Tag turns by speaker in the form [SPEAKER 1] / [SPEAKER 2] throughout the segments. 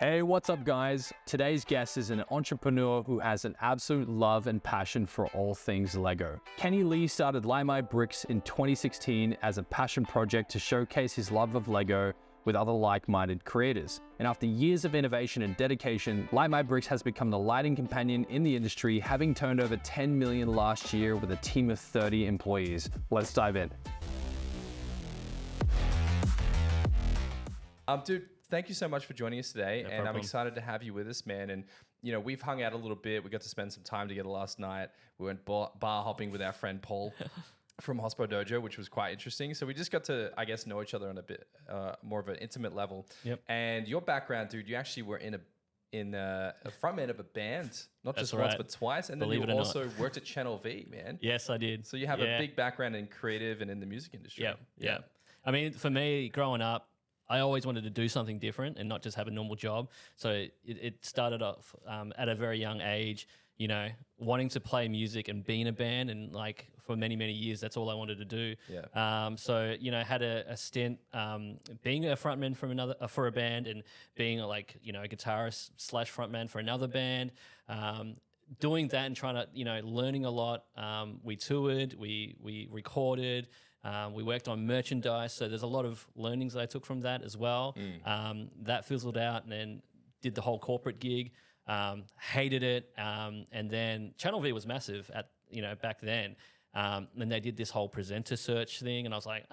[SPEAKER 1] Hey, what's up guys? Today's guest is an entrepreneur who has an absolute love and passion for all things Lego. Kenny Lee started Limelight Bricks in 2016 as a passion project to showcase his love of Lego with other like-minded creators. And after years of innovation and dedication, Limelight Bricks has become the lighting companion in the industry, having turned over 10 million last year with a team of 30 employees. Let's dive in.
[SPEAKER 2] Dude, thank you so much for joining us today.
[SPEAKER 3] No
[SPEAKER 2] and
[SPEAKER 3] problem.
[SPEAKER 2] I'm excited to have you with us, man. And, you know, we've hung out a little bit. We got to spend some time together last night. We went bar hopping with our friend Paul from Hospo Dojo, which was quite interesting. So we just got to, I guess, know each other on a bit more of an intimate level.
[SPEAKER 3] Yep.
[SPEAKER 2] And your background, dude, you actually were in a front man of a band, not
[SPEAKER 3] That's
[SPEAKER 2] just once,
[SPEAKER 3] right.
[SPEAKER 2] but twice. And
[SPEAKER 3] Believe
[SPEAKER 2] then
[SPEAKER 3] it
[SPEAKER 2] you
[SPEAKER 3] or
[SPEAKER 2] also
[SPEAKER 3] not.
[SPEAKER 2] worked at Channel V, man.
[SPEAKER 3] Yes, I did.
[SPEAKER 2] So you have a big background in creative and in the music industry.
[SPEAKER 3] Yeah. I mean, for me, growing up, I always wanted to do something different and not just have a normal job. So it started off at a very young age, you know, wanting to play music and be in a band. And like for many, many years, that's all I wanted to do.
[SPEAKER 2] Yeah.
[SPEAKER 3] So, you know, had a stint being a frontman for a band and being like, you know, a guitarist / frontman for another band. Doing that and trying to, you know, learning a lot. We toured, we recorded, we worked on merchandise. So there's a lot of learnings that I took from that as well. That fizzled out and then did the whole corporate gig. Hated it. And then Channel V was massive back then. And they did this whole presenter search thing, and I was like,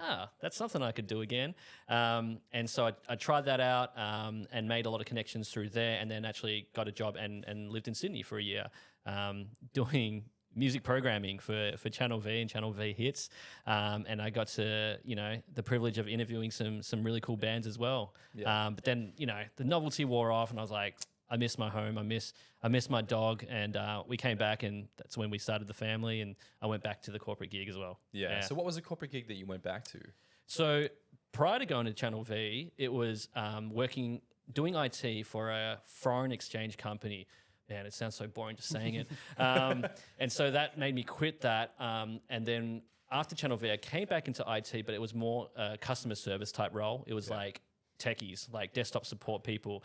[SPEAKER 3] that's something I could do again. And so I tried that out and made a lot of connections through there, and then actually got a job and lived in Sydney for a year doing music programming for Channel V and Channel V Hits. And I got to, you know, the privilege of interviewing some really cool bands as well.
[SPEAKER 2] Yeah.
[SPEAKER 3] But then, you know, the novelty wore off, and I was like, I miss my home. I miss my dog, and we came back, and that's when we started the family. And I went back to the corporate gig as well.
[SPEAKER 2] Yeah. So what was the corporate gig that you went back to?
[SPEAKER 3] So prior to going to Channel V, it was doing IT for a foreign exchange company. Man, it sounds so boring just saying it. And so that made me quit that. And then after Channel V, I came back into IT, but it was more a customer service type role. It was like techies, like desktop support people.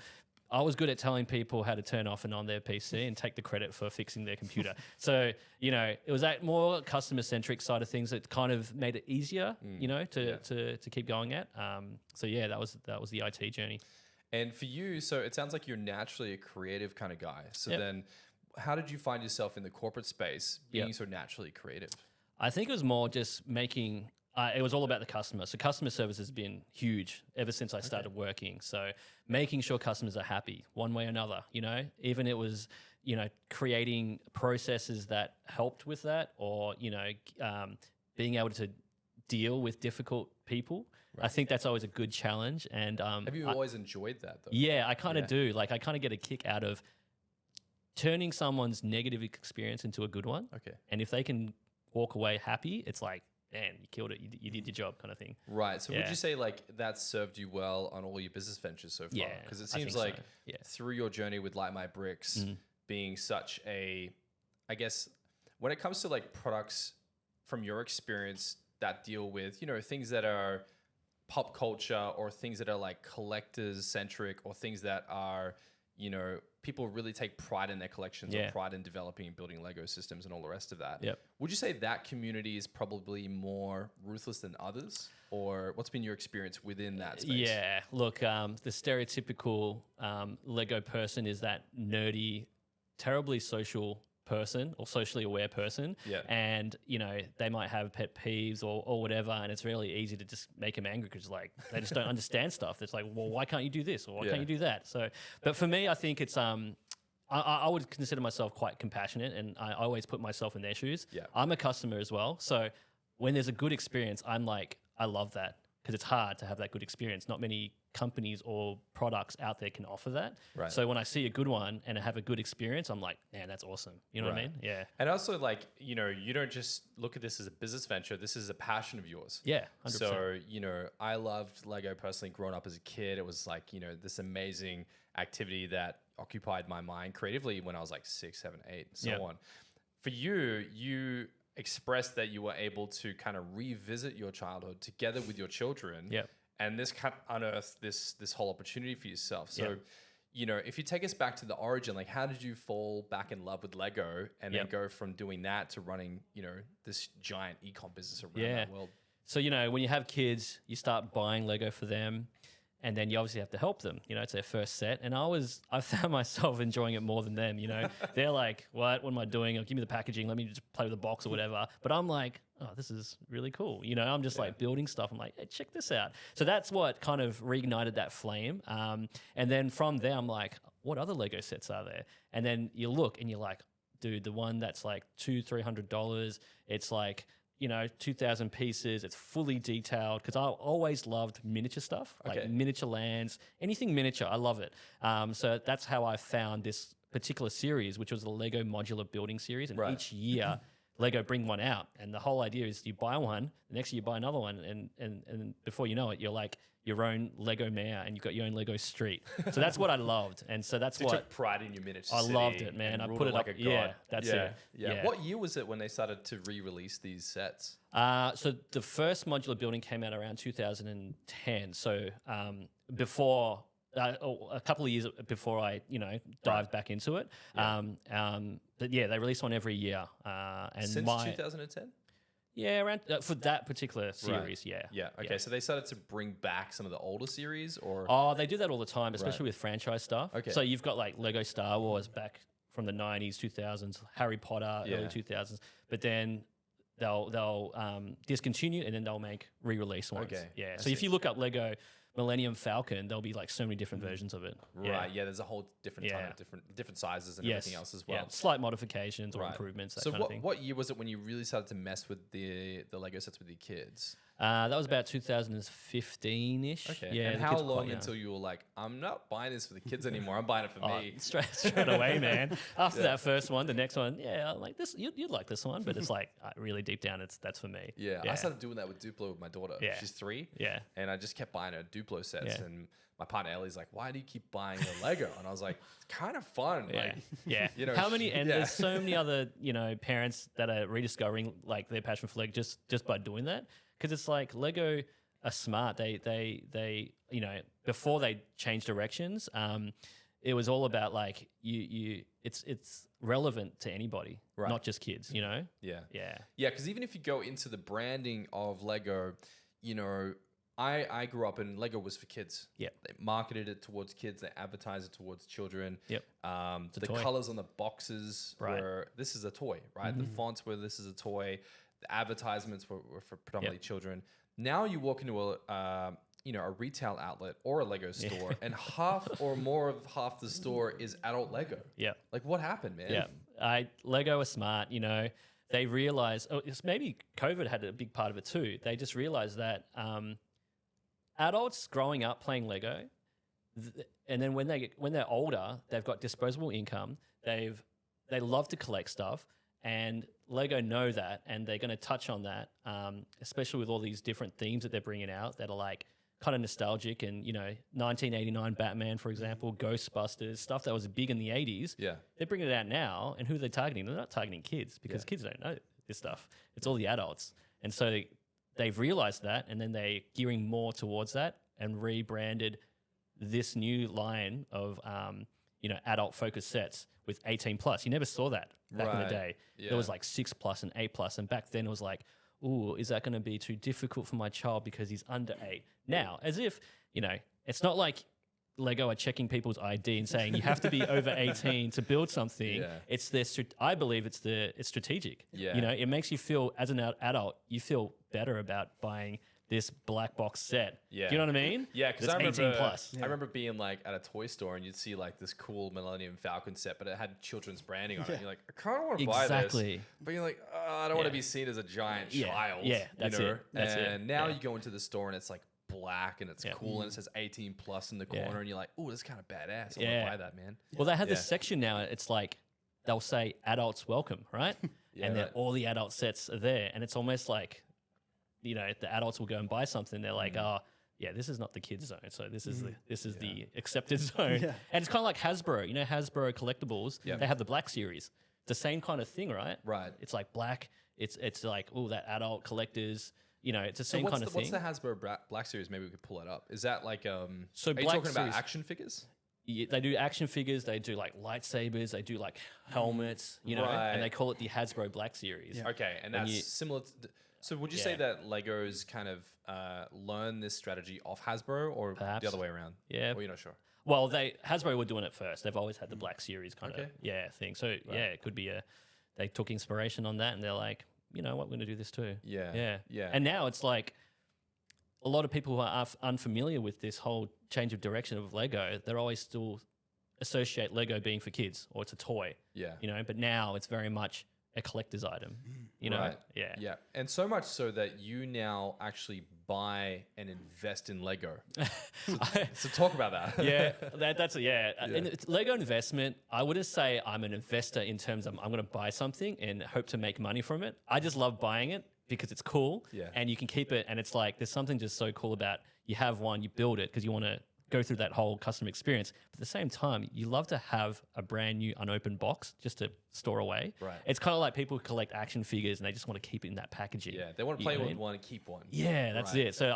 [SPEAKER 3] I was good at telling people how to turn off and on their PC and take the credit for fixing their computer. So, you know, it was that more customer-centric side of things that kind of made it easier, you know, to keep going at. So yeah, that was the IT journey.
[SPEAKER 2] And for you, so it sounds like you're naturally a creative kind of guy. So
[SPEAKER 3] Yep.
[SPEAKER 2] then how did you find yourself in the corporate space being so naturally creative?
[SPEAKER 3] I think it was more just making. It was all about the customer. So customer service has been huge ever since I started working. So making sure customers are happy one way or another, you know, even it was, you know, creating processes that helped with that, or, you know, being able to deal with difficult people. Right. I think that's always a good challenge. And
[SPEAKER 2] Have you always enjoyed that though?
[SPEAKER 3] Yeah, I kind of do. Like I kind of get a kick out of turning someone's negative experience into a good one.
[SPEAKER 2] Okay.
[SPEAKER 3] And if they can walk away happy, it's like, man, you killed it. You did your job kind of thing.
[SPEAKER 2] Right. So would you say like that served you well on all your business ventures so far?
[SPEAKER 3] Yeah,
[SPEAKER 2] Because it
[SPEAKER 3] I
[SPEAKER 2] seems
[SPEAKER 3] think
[SPEAKER 2] like
[SPEAKER 3] so. Yeah.
[SPEAKER 2] through your journey with Light My Bricks being such a, I guess, when it comes to like products from your experience that deal with, you know, things that are pop culture or things that are like collectors centric or things that are, you know, people really take pride in their collections or pride in developing and building Lego systems and all the rest of that.
[SPEAKER 3] Yep.
[SPEAKER 2] Would you say that community is probably more ruthless than others? Or what's been your experience within that space?
[SPEAKER 3] Yeah, look, the stereotypical Lego person is that nerdy, terribly social person or socially aware person.
[SPEAKER 2] Yeah.
[SPEAKER 3] And, you know, they might have pet peeves or whatever, and it's really easy to just make them angry because like they just don't understand stuff. It's like, well, why can't you do this or why can't you do that? So, but for me, I think it's I would consider myself quite compassionate, and I always put myself in their shoes.
[SPEAKER 2] Yeah.
[SPEAKER 3] I'm a customer as well, so when there's a good experience, I'm like, I love that because it's hard to have that good experience. Not many companies or products out there can offer that.
[SPEAKER 2] Right.
[SPEAKER 3] So when I see a good one and I have a good experience, I'm like, man, that's awesome. You know what I mean? Yeah.
[SPEAKER 2] And also like, you know, you don't just look at this as a business venture. This is a passion of yours.
[SPEAKER 3] Yeah, 100%.
[SPEAKER 2] So, you know, I loved Lego personally growing up as a kid. It was like, you know, this amazing activity that occupied my mind creatively when I was like 6, 7, 8, and so on. For you, you expressed that you were able to kind of revisit your childhood together with your children.
[SPEAKER 3] Yep.
[SPEAKER 2] And this kind of unearthed this whole opportunity for yourself. So you know, if you take us back to the origin, like how did you fall back in love with Lego and then go from doing that to running, you know, this giant e-com business around that world?
[SPEAKER 3] So, you know, when you have kids, you start buying Lego for them, and then you obviously have to help them. You know, it's their first set. And I found myself enjoying it more than them, you know. They're like, what am I doing? Give me the packaging. Let me just play with the box or whatever. But I'm like, oh, this is really cool. You know, I'm just like building stuff. I'm like, hey, check this out. So that's what kind of reignited that flame. And then from there, I'm like, what other Lego sets are there? And then you look and you're like, dude, the one that's like $200-300, it's like, you know, 2,000 pieces. It's fully detailed because I always loved miniature stuff, like miniature lands, anything miniature. I love it. So that's how I found this particular series, which was the Lego modular building series. And each year, Lego bring one out. And the whole idea is you buy one, the next year you buy another one. And before you know it, you're like your own Lego mayor and you've got your own Lego street. So that's what I loved. And so that's
[SPEAKER 2] You took pride in your miniature city.
[SPEAKER 3] I loved it, man. I put it
[SPEAKER 2] like
[SPEAKER 3] up.
[SPEAKER 2] a god.
[SPEAKER 3] Yeah, that's it.
[SPEAKER 2] Yeah. What year was it when they started to re-release these sets?
[SPEAKER 3] So the first modular building came out around 2010. So before a couple of years before I, you know, dived back into it. But yeah, they release one every year. And
[SPEAKER 2] Since 2010?
[SPEAKER 3] Yeah, around for that particular series, yeah.
[SPEAKER 2] Okay, so they started to bring back some of the older series, or
[SPEAKER 3] oh, they do that all the time, especially with franchise stuff.
[SPEAKER 2] Okay.
[SPEAKER 3] So you've got like Lego Star Wars back from the 90s, 2000s, Harry Potter, early 2000s, but then they'll discontinue and then they'll make re-release ones.
[SPEAKER 2] Okay,
[SPEAKER 3] Yeah. So if you look up Lego Millennium Falcon, there'll be like so many different versions of it.
[SPEAKER 2] Right. Yeah. There's a whole different ton of different sizes and everything else as well.
[SPEAKER 3] Yeah. Slight modifications or improvements. That kind of thing.
[SPEAKER 2] What year was it when you really started to mess with the Lego sets with your kids?
[SPEAKER 3] That was about 2015-ish.
[SPEAKER 2] Okay.
[SPEAKER 3] Yeah.
[SPEAKER 2] And how long until you were like, I'm not buying this for the kids anymore. I'm buying it for me.
[SPEAKER 3] Straight away, man. After that first one, the next one, I'm like this. You'd like this one, but it's like really deep down, that's for me.
[SPEAKER 2] Yeah. I started doing that with Duplo with my daughter.
[SPEAKER 3] Yeah.
[SPEAKER 2] She's 3.
[SPEAKER 3] Yeah.
[SPEAKER 2] And I just kept buying her Duplo sets and my partner Ellie's like, why do you keep buying the Lego? And I was like, it's kind of fun.
[SPEAKER 3] Yeah.
[SPEAKER 2] Like,
[SPEAKER 3] yeah.
[SPEAKER 2] You know,
[SPEAKER 3] how many, and there's so many other, you know, parents that are rediscovering like their passion for Lego just by doing that. Because it's like Lego are smart. They you know, before they changed directions, it was all about like it's relevant to anybody, not just kids, you know?
[SPEAKER 2] Yeah.
[SPEAKER 3] Yeah.
[SPEAKER 2] Yeah, because even if you go into the branding of Lego, you know, I grew up and Lego was for kids.
[SPEAKER 3] Yeah.
[SPEAKER 2] They marketed it towards kids. They advertised it towards children.
[SPEAKER 3] Yep.
[SPEAKER 2] The colors on the boxes were, this is a toy, right? The fonts were, this is a toy. The advertisements were for predominantly children. Now you walk into a retail outlet or a Lego store and half the store is adult Lego.
[SPEAKER 3] Yeah.
[SPEAKER 2] Like what happened, man?
[SPEAKER 3] Yeah. Lego are smart, you know. They realize, maybe COVID had a big part of it too. They just realized that adults growing up playing Lego, and then when they're older, they've got disposable income. They love to collect stuff, and Lego know that, and they're going to touch on that, especially with all these different themes that they're bringing out that are like kind of nostalgic. And, you know, 1989 Batman, for example, Ghostbusters, stuff that was big in the 80s.
[SPEAKER 2] Yeah.
[SPEAKER 3] They're bringing it out now, and who are they targeting? They're not targeting kids because kids don't know this stuff. It's all the adults. And so they've realized that, and then they're gearing more towards that and rebranded this new line of, adult-focused sets with 18 plus. You never saw that back in the day. Yeah. There was like 6 plus and 8 plus, and back then it was like, ooh, is that going to be too difficult for my child because he's under 8? Now, as if, you know, it's not like Lego are checking people's ID and saying you have to be over 18 to build something. Yeah. It's I believe it's strategic.
[SPEAKER 2] Yeah.
[SPEAKER 3] You know, it makes you feel, as an adult, you feel better about buying this black box set.
[SPEAKER 2] Yeah.
[SPEAKER 3] Do you know what I mean?
[SPEAKER 2] Yeah, because I
[SPEAKER 3] 18 plus.
[SPEAKER 2] I remember being like at a toy store and you'd see like this cool Millennium Falcon set, but it had children's branding on it. And you're like, I kind of want to buy this. But you're like, I don't want to be seen as a giant child.
[SPEAKER 3] Yeah, that's it.
[SPEAKER 2] And now you go into the store and it's like black and it's cool and it says 18 plus in the corner and you're like, oh, this is kind of badass. I want to buy that, man.
[SPEAKER 3] Well, they have this section now. It's like they'll say adults welcome, right? And then all the adult sets are there, and it's almost like, you know, the adults will go and buy something. They're like, this is not the kids zone. So this is the accepted zone. Yeah. And it's kind of like Hasbro. You know, Hasbro collectibles. Yeah. They have the Black series. The same kind of thing, right?
[SPEAKER 2] Right.
[SPEAKER 3] It's like black. It's like, oh, that adult collectors. You know, it's the same kind of thing.
[SPEAKER 2] What's the Hasbro Black series? Maybe we could pull it up. Is that like
[SPEAKER 3] so
[SPEAKER 2] are you talking about action figures?
[SPEAKER 3] they do action figures, they do like lightsabers, they do like helmets, you know,
[SPEAKER 2] Right.
[SPEAKER 3] and they call it the Hasbro Black Series.
[SPEAKER 4] Yeah.
[SPEAKER 2] Okay, and
[SPEAKER 3] When
[SPEAKER 2] that's
[SPEAKER 3] you-
[SPEAKER 2] similar. So would you say that Lego's kind of learn this strategy off Hasbro, or
[SPEAKER 3] Perhaps.
[SPEAKER 2] the other way around?
[SPEAKER 3] Yeah.
[SPEAKER 2] Or you're not sure?
[SPEAKER 3] Well, Hasbro were doing it first. They've always had the Black Series kind
[SPEAKER 2] Okay.
[SPEAKER 3] of thing. So it could be they took inspiration on that and they're like, you know what, we're gonna do this too.
[SPEAKER 2] Yeah.
[SPEAKER 3] And now it's like a lot of people who are unfamiliar with this whole change of direction of Lego, they're always still associate Lego being for kids or it's a toy.
[SPEAKER 2] Yeah.
[SPEAKER 3] You know, but now it's very much a collector's item. You know?
[SPEAKER 2] Right.
[SPEAKER 3] Yeah.
[SPEAKER 2] Yeah, and so much so that you now actually buy and invest in Lego. So talk about that.
[SPEAKER 3] Yeah, that's And it's Lego investment, I wouldn't say I'm an investor in terms of I'm going to buy something and hope to make money from it. I just love buying it because it's cool and you can keep it. And it's like there's something just so cool about you have one, you build it because you want to go through that whole customer experience. But at the same time, you love to have a brand new unopened box just to store away.
[SPEAKER 2] Right.
[SPEAKER 3] It's kind of like people who collect action figures and they just want to keep it in that packaging.
[SPEAKER 2] Yeah, they want to
[SPEAKER 3] You
[SPEAKER 2] play
[SPEAKER 3] know what I
[SPEAKER 2] with
[SPEAKER 3] mean?
[SPEAKER 2] one and keep one.
[SPEAKER 3] Yeah, that's
[SPEAKER 2] Right.
[SPEAKER 3] it. So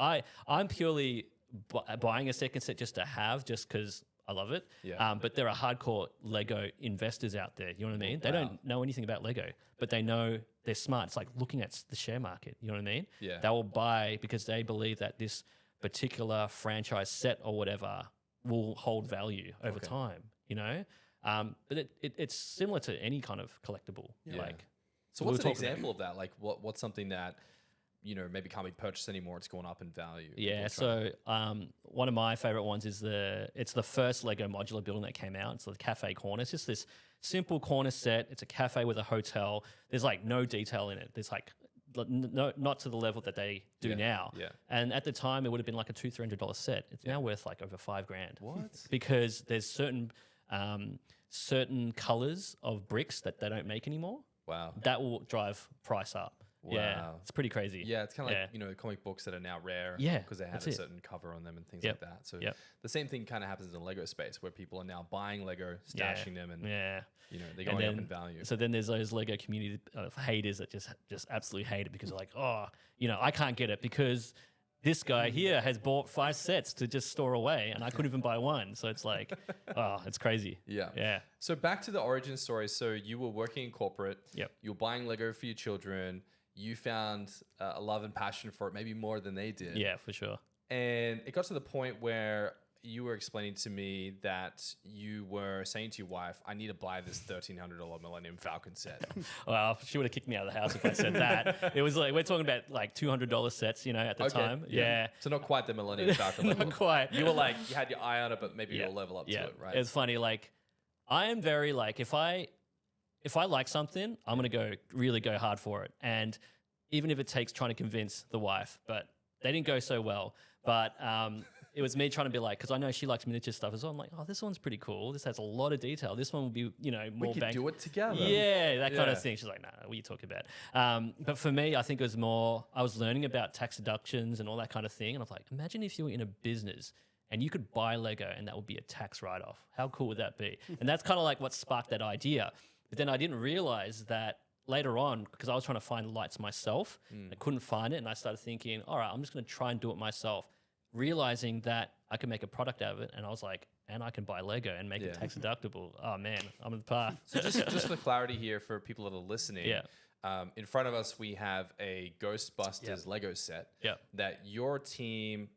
[SPEAKER 3] I'm purely buying a second set just to have, just because I love it.
[SPEAKER 2] Yeah.
[SPEAKER 3] But there are hardcore Lego investors out there. You know what I mean? They don't know anything about Lego, but they know they're smart. It's like looking at the share market. You know what I mean?
[SPEAKER 2] Yeah.
[SPEAKER 3] They will buy because they believe that this particular franchise set or whatever will hold value over time. You know, but it's similar to any kind of collectible.
[SPEAKER 2] Yeah.
[SPEAKER 3] Like,
[SPEAKER 2] So
[SPEAKER 3] we'll
[SPEAKER 2] what's an
[SPEAKER 3] talk about-
[SPEAKER 2] example of that? Like what's something that, you know, maybe can't be purchased anymore, it's gone up in value?
[SPEAKER 3] Yeah, so one of my favorite ones is it's the first Lego modular building that came out. It's the cafe corner. It's just this simple corner set. It's a cafe with a hotel. There's like no detail in it. There's like not to the level that they do now.
[SPEAKER 2] Yeah.
[SPEAKER 3] And at the time, it would have been like a $200-300 set. It's now worth like over $5,000.
[SPEAKER 2] What?
[SPEAKER 3] Because there's certain colors of bricks that they don't make anymore.
[SPEAKER 2] Wow.
[SPEAKER 3] That will drive price up. Yeah,
[SPEAKER 2] Wow.
[SPEAKER 3] it's pretty crazy.
[SPEAKER 2] Yeah, it's kind of like, you know, comic books that are now rare
[SPEAKER 3] Yeah,
[SPEAKER 2] because they had
[SPEAKER 3] that's
[SPEAKER 2] a
[SPEAKER 3] it.
[SPEAKER 2] certain cover on them and things
[SPEAKER 3] Yep.
[SPEAKER 2] like that. So
[SPEAKER 3] Yep.
[SPEAKER 2] the same thing kind of happens in the Lego space where people are now buying Lego, stashing them, and
[SPEAKER 3] Yeah.
[SPEAKER 2] you know, they're
[SPEAKER 3] And
[SPEAKER 2] going up
[SPEAKER 3] then-
[SPEAKER 2] in value.
[SPEAKER 3] So then there's those Lego community of haters that just absolutely hate it because they're like, oh, you know, I can't get it because this guy here has bought 5 sets to just store away and I couldn't even buy one. So it's like, oh, it's crazy.
[SPEAKER 2] Yeah.
[SPEAKER 3] Yeah.
[SPEAKER 2] So back to the origin story. So you were working in corporate.
[SPEAKER 3] Yep.
[SPEAKER 2] You were buying Lego for your children. You found a love and passion for it, maybe more than they did.
[SPEAKER 3] Yeah, for sure.
[SPEAKER 2] And it got to the point where you were explaining to me that you were saying to your wife, I need to buy this $1,300 Millennium Falcon set.
[SPEAKER 3] Well, she would have kicked me out of the house if I said that. It was like, we're talking about like $200 sets, you know, at the time. Yeah.
[SPEAKER 2] So not quite the Millennium Falcon level.
[SPEAKER 3] Not quite.
[SPEAKER 2] You were like, you had your eye on it, but maybe you'll level up to it, right?
[SPEAKER 3] It's funny. Like, I am very like, if I like something, I'm going to really go hard for it. And even if it takes trying to convince the wife, but they didn't go so well. But it was me trying to be like, because I know she likes miniature stuff as well. I'm like, oh, this one's pretty cool. This has a lot of detail. This one will be, you know, more
[SPEAKER 2] We could
[SPEAKER 3] bang.
[SPEAKER 2] do it together.
[SPEAKER 3] Yeah, that kind
[SPEAKER 2] Yeah.
[SPEAKER 3] of thing. She's like, nah, what are you talking about? But for me, I think it was more, I was learning about tax deductions and all that kind of thing. And I'm like, imagine if you were in a business and you could buy Lego and that would be a tax write-off. How cool would that be? And that's kind of like what sparked that idea. But then I didn't realize that later on, because I was trying to find lights myself, I couldn't find it. And I started thinking, all right, I'm just going to try and do it myself. Realizing that I could make a product out of it. And I was like, and I can buy Lego and make it tax deductible. Oh man, I'm on the path.
[SPEAKER 2] So just for clarity here for people that are listening, in front of us we have a Ghostbusters Lego set that your team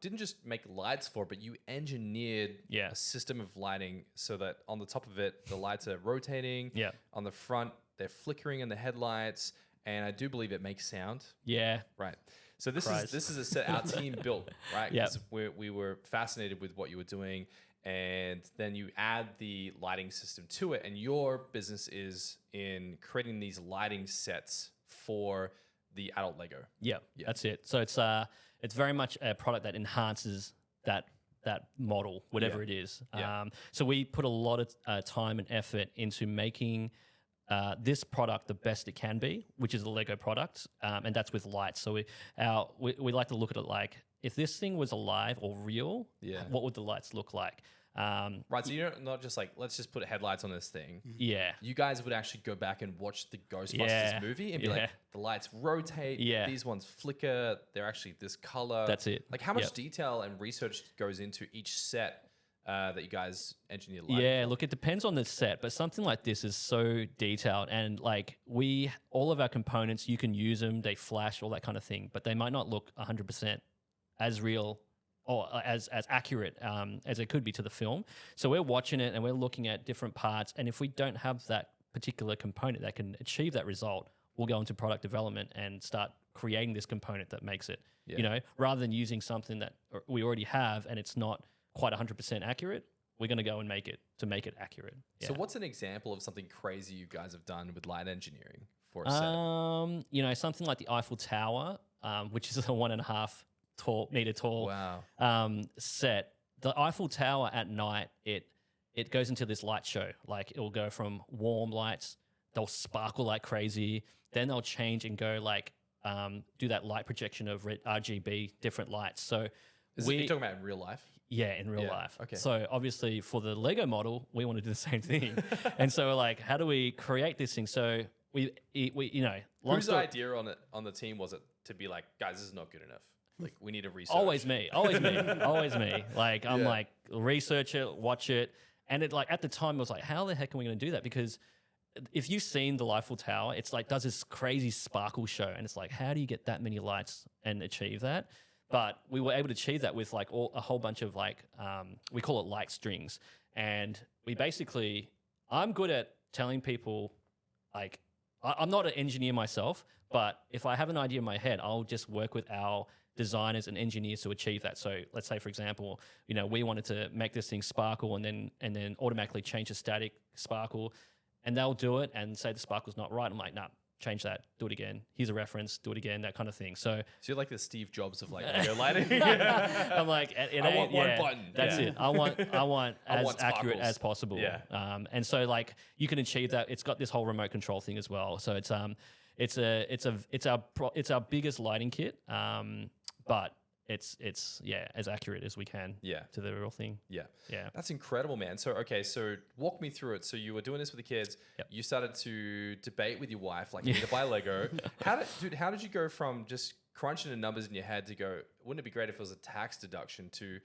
[SPEAKER 2] didn't just make lights for, but you engineered a system of lighting so that on the top of it, the lights are rotating. On the front, they're flickering in the headlights. And I do believe it makes sound.
[SPEAKER 3] Yeah.
[SPEAKER 2] Right. So this is a set our team built, right?
[SPEAKER 3] Yep.
[SPEAKER 2] Because we were fascinated with what you were doing, and then you add the lighting system to it, and your business is in creating these lighting sets for the adult Lego.
[SPEAKER 3] Yeah, that's it. So it's very much a product that enhances that model, whatever it is. So we put a lot of time and effort into making this product the best it can be, which is the Lego product, and that's with lights. So we like to look at it like, if this thing was alive or real, what would the lights look like?
[SPEAKER 2] Right, so you're not just like, let's just put headlights on this thing.
[SPEAKER 3] Yeah.
[SPEAKER 2] You guys would actually go back and watch the Ghostbusters movie and be like, the lights rotate, these ones flicker, they're actually this color.
[SPEAKER 3] That's it.
[SPEAKER 2] Like how much detail and research goes into each set that you guys engineer lighting?
[SPEAKER 3] Yeah, look, it depends on the set, but something like this is so detailed, and like all of our components, you can use them, they flash, all that kind of thing, but they might not look 100% as real or as accurate as it could be to the film. So we're watching it and we're looking at different parts, and if we don't have that particular component that can achieve that result, we'll go into product development and start creating this component that makes it, you know, rather than using something that we already have and it's not quite 100% accurate, we're going to go and make it accurate. Yeah.
[SPEAKER 2] So what's an example of something crazy you guys have done with light engineering for a set?
[SPEAKER 3] You know, something like the Eiffel Tower, which is a 1.5 meter tall set. The Eiffel Tower at night, it goes into this light show. Like, it will go from warm lights, they'll sparkle like crazy, then they'll change and go like do that light projection of RGB, different lights. So
[SPEAKER 2] you're talking about in real life?
[SPEAKER 3] Yeah, in real life.
[SPEAKER 2] Okay.
[SPEAKER 3] So obviously for the Lego model, we want to do the same thing. And so we're like, how do we create this thing? So we you know,
[SPEAKER 2] whose idea on the team was it to be like, guys, this is not good enough? Like, we need to research.
[SPEAKER 3] Always me. Always me. Like, I'm like, research it, watch it. And it, like, at the time, it was like, how the heck are we going to do that? Because if you've seen the Eiffel Tower, it's like, does this crazy sparkle show. And it's like, how do you get that many lights and achieve that? But we were able to achieve that with like a whole bunch of like, we call it light strings. And we basically, I'm good at telling people, like, I'm not an engineer myself, but if I have an idea in my head, I'll just work with our designers and engineers to achieve that. So let's say, for example, you know, we wanted to make this thing sparkle and then automatically change the static sparkle, and they'll do it and say the sparkle's not right. I'm like, nah, change that, do it again. Here's a reference, do it again, that kind of thing. So
[SPEAKER 2] you're like the Steve Jobs of like Lego lighting.
[SPEAKER 3] I'm like,
[SPEAKER 2] I want one button.
[SPEAKER 3] That's it. I want as accurate
[SPEAKER 2] sparkles.
[SPEAKER 3] as possible.
[SPEAKER 2] Yeah.
[SPEAKER 3] And so like you can achieve that. It's got this whole remote control thing as well. So it's our biggest lighting kit. But it's as accurate as we can to the real thing.
[SPEAKER 2] Yeah.
[SPEAKER 3] Yeah.
[SPEAKER 2] That's incredible, man. So, okay, so walk me through it. So you were doing this with the kids.
[SPEAKER 3] Yep.
[SPEAKER 2] You started to debate with your wife, like, you need to buy Lego. How did you go from just crunching the numbers in your head to go, wouldn't it be great if it was a tax deduction, to